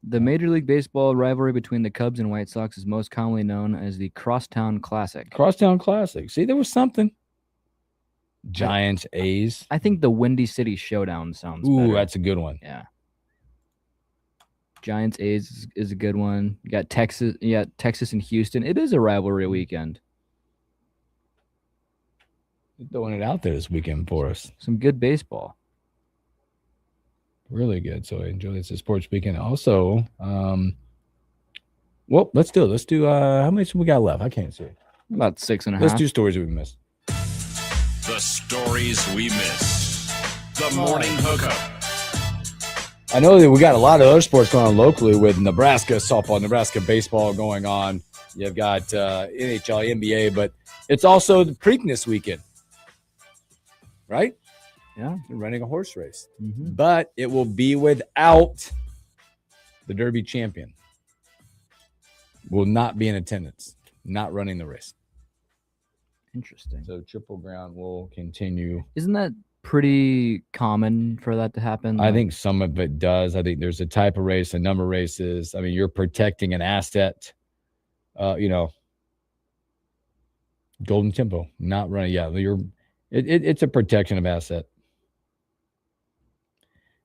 The Major League Baseball rivalry between the Cubs and White Sox is most commonly known as the Crosstown Classic. Crosstown Classic. See, there was something. Giants, A's. I think the Windy City Showdown sounds better. better. That's a good one. Yeah. Giants, A's is a good one. You got Texas. Yeah, Texas and Houston. It is a rivalry weekend. You're throwing it out there this weekend for us. Some good baseball. Really good. So I enjoy this sports weekend. Also, let's do it. Let's do how many we got left? I can't see. About 6.5. Let's do stories we missed. The stories we missed. The Morning Hookup. I know that we got a lot of other sports going on locally with Nebraska softball, Nebraska baseball going on. You've got NHL, NBA, but it's also the Preakness weekend, right? Yeah, they're running a horse race, mm-hmm. But it will be without the Derby champion. Will not be in attendance, not running the race. Interesting. So Triple Crown will continue. Isn't that pretty common for that to happen? I think some of it does. I think there's a type of race, a number of races. I mean, you're protecting an asset. Golden Tempo, not running. Yeah, it's a protection of asset.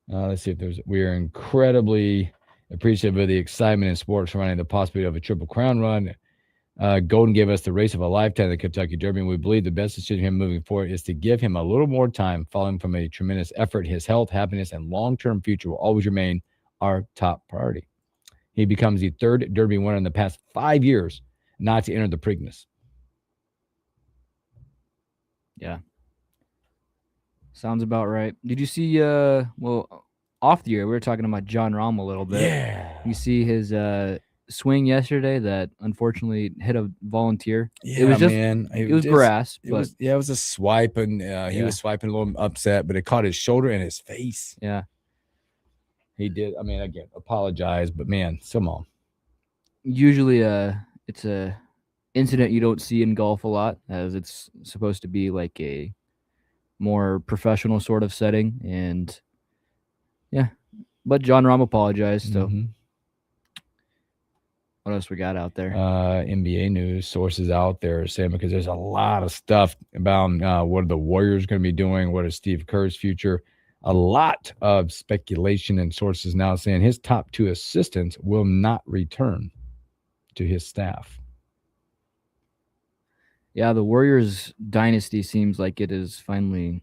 Let's see if we are incredibly appreciative of the excitement in sports surrounding the possibility of a Triple Crown run. Golden gave us the race of a lifetime, the Kentucky Derby, and we believe the best decision for him moving forward is to give him a little more time following from a tremendous effort. His health, happiness, and long-term future will always remain our top priority. He becomes the third Derby winner in the past 5 years not to enter the Preakness. Yeah. Sounds about right. Did you see, off the air, we were talking about John Rahm a little bit. Yeah. You see his swing yesterday that unfortunately hit a volunteer. Yeah, It was just, man. it was grass, but it was a swipe, and he was swiping a little upset, but it caught his shoulder and his face. Yeah. He did. I mean, again, apologize, but man, come on. Usually it's a incident you don't see in golf a lot, as it's supposed to be like a more professional sort of setting. And yeah, but John Rahm apologized. So what else we got out there? NBA news sources out there saying, because there's a lot of stuff about what are the Warriors going to be doing, what is Steve Kerr's future. A lot of speculation, and sources now saying his top 2 assistants will not return to his staff. Yeah, the Warriors dynasty seems like it is finally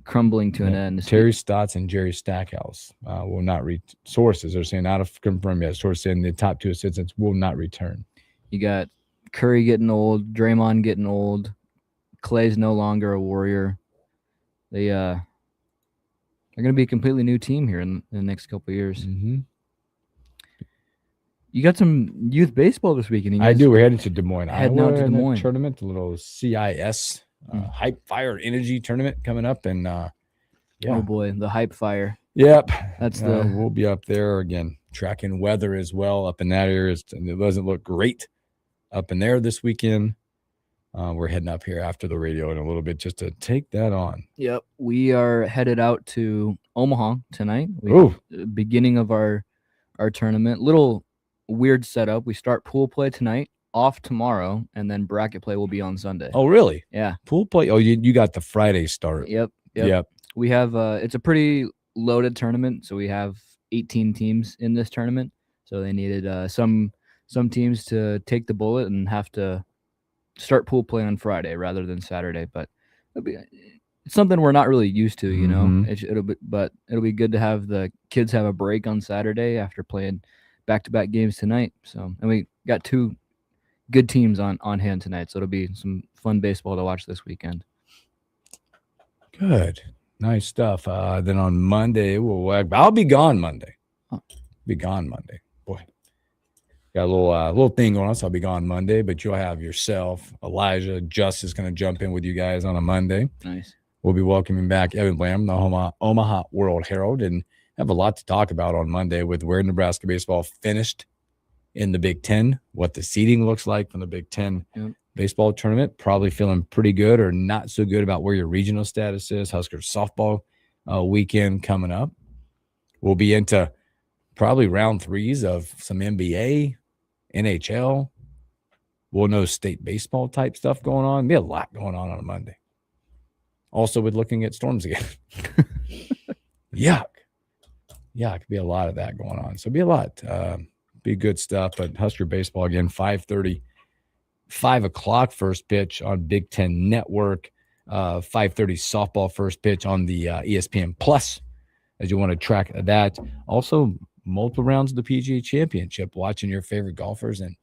crumbling to an end. Terry Stotts and Jerry Stackhouse will not sources are saying, not confirmed yet, sources saying the top 2 assistants will not return. You got Curry getting old, Draymond getting old, Clay's no longer a Warrior. They're going to be a completely new team here in the next couple of years. You got some youth baseball this weekend. I do. We're heading to Des Moines. Heading out to Des Moines. Tournament, a little CIS Hype Fire Energy tournament coming up. And oh boy, the Hype Fire. Yep. That's we'll be up there again, tracking weather as well up in that area. It doesn't look great up in there this weekend. We're heading up here after the radio in a little bit just to take that on. Yep. We are headed out to Omaha tonight. Beginning of our tournament. Little weird setup. We start pool play tonight, off tomorrow, and then bracket play will be on Sunday. Oh, really? Yeah. Pool play? Oh, you got the Friday start. Yep. We have it's a pretty loaded tournament, so we have 18 teams in this tournament. So they needed some teams to take the bullet and have to start pool play on Friday rather than Saturday, but it's something we're not really used to, you know. It'll be good to have the kids have a break on Saturday after playing back-to-back games tonight. So, and we got 2 good teams on hand tonight, so it'll be some fun baseball to watch this weekend. Good, nice stuff. Then on Monday, I'll be gone Monday. Boy. Got a little thing going on, so I'll be gone Monday, but you'll have yourself, Elijah, Just is going to jump in with you guys on a Monday. Nice. We'll be welcoming back Evan Blam, the Omaha World Herald, and have a lot to talk about on Monday with where Nebraska baseball finished in the Big Ten, what the seeding looks like from the Big Ten baseball tournament. Probably feeling pretty good or not so good about where your regional status is. Huskers softball weekend coming up. We'll be into probably round 3s of some NBA, NHL. We'll know state baseball type stuff going on. Be a lot going on a Monday. Also with looking at storms again. Yuck. Yeah, it could be a lot of that going on. So be a lot. Be good stuff. But Husker baseball again, 5:30, 5 o'clock first pitch on Big Ten Network. 5:30 softball first pitch on the ESPN Plus, as you want to track that. Also, multiple rounds of the PGA Championship, watching your favorite golfers and,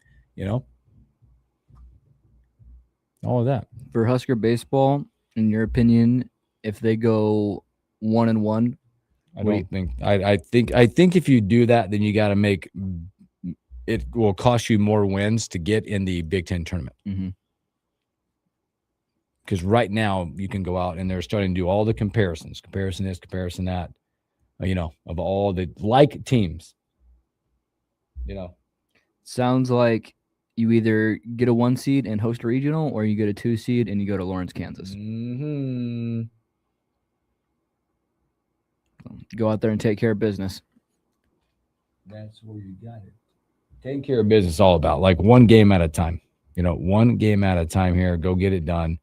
all of that. For Husker baseball, in your opinion, if they go 1-1, I think if you do that, then you got to make it will cost you more wins to get in the Big Ten tournament. Because right now you can go out and they're starting to do all the comparisons, comparison this, comparison that, of all the like teams. Sounds like you either get a 1 seed and host a regional, or you get a 2 seed and you go to Lawrence, Kansas. Go out there and take care of business. That's where you got it. Taking care of business is all about, like, one game at a time. One game at a time here. Go get it done.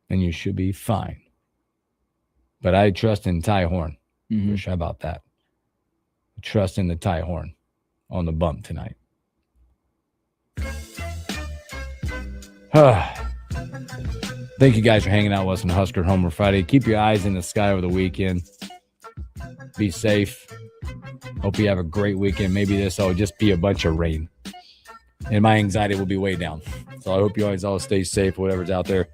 And you should be fine. But I trust in Ty Horn. How about that? Trust in the Ty Horn on the bump tonight. Thank you guys for hanging out with us on Husker Homer Friday. Keep your eyes in the sky over the weekend. Be safe. Hope you have a great weekend. Maybe this will just be a bunch of rain. And my anxiety will be way down. So I hope you guys all stay safe, whatever's out there.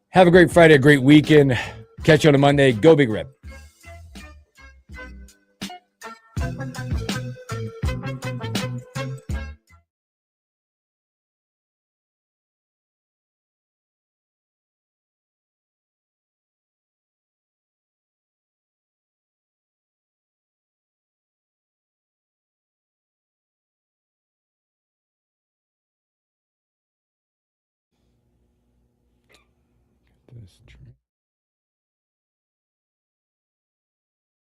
Have a great Friday, a great weekend. Catch you on a Monday. Go Big Red. This train.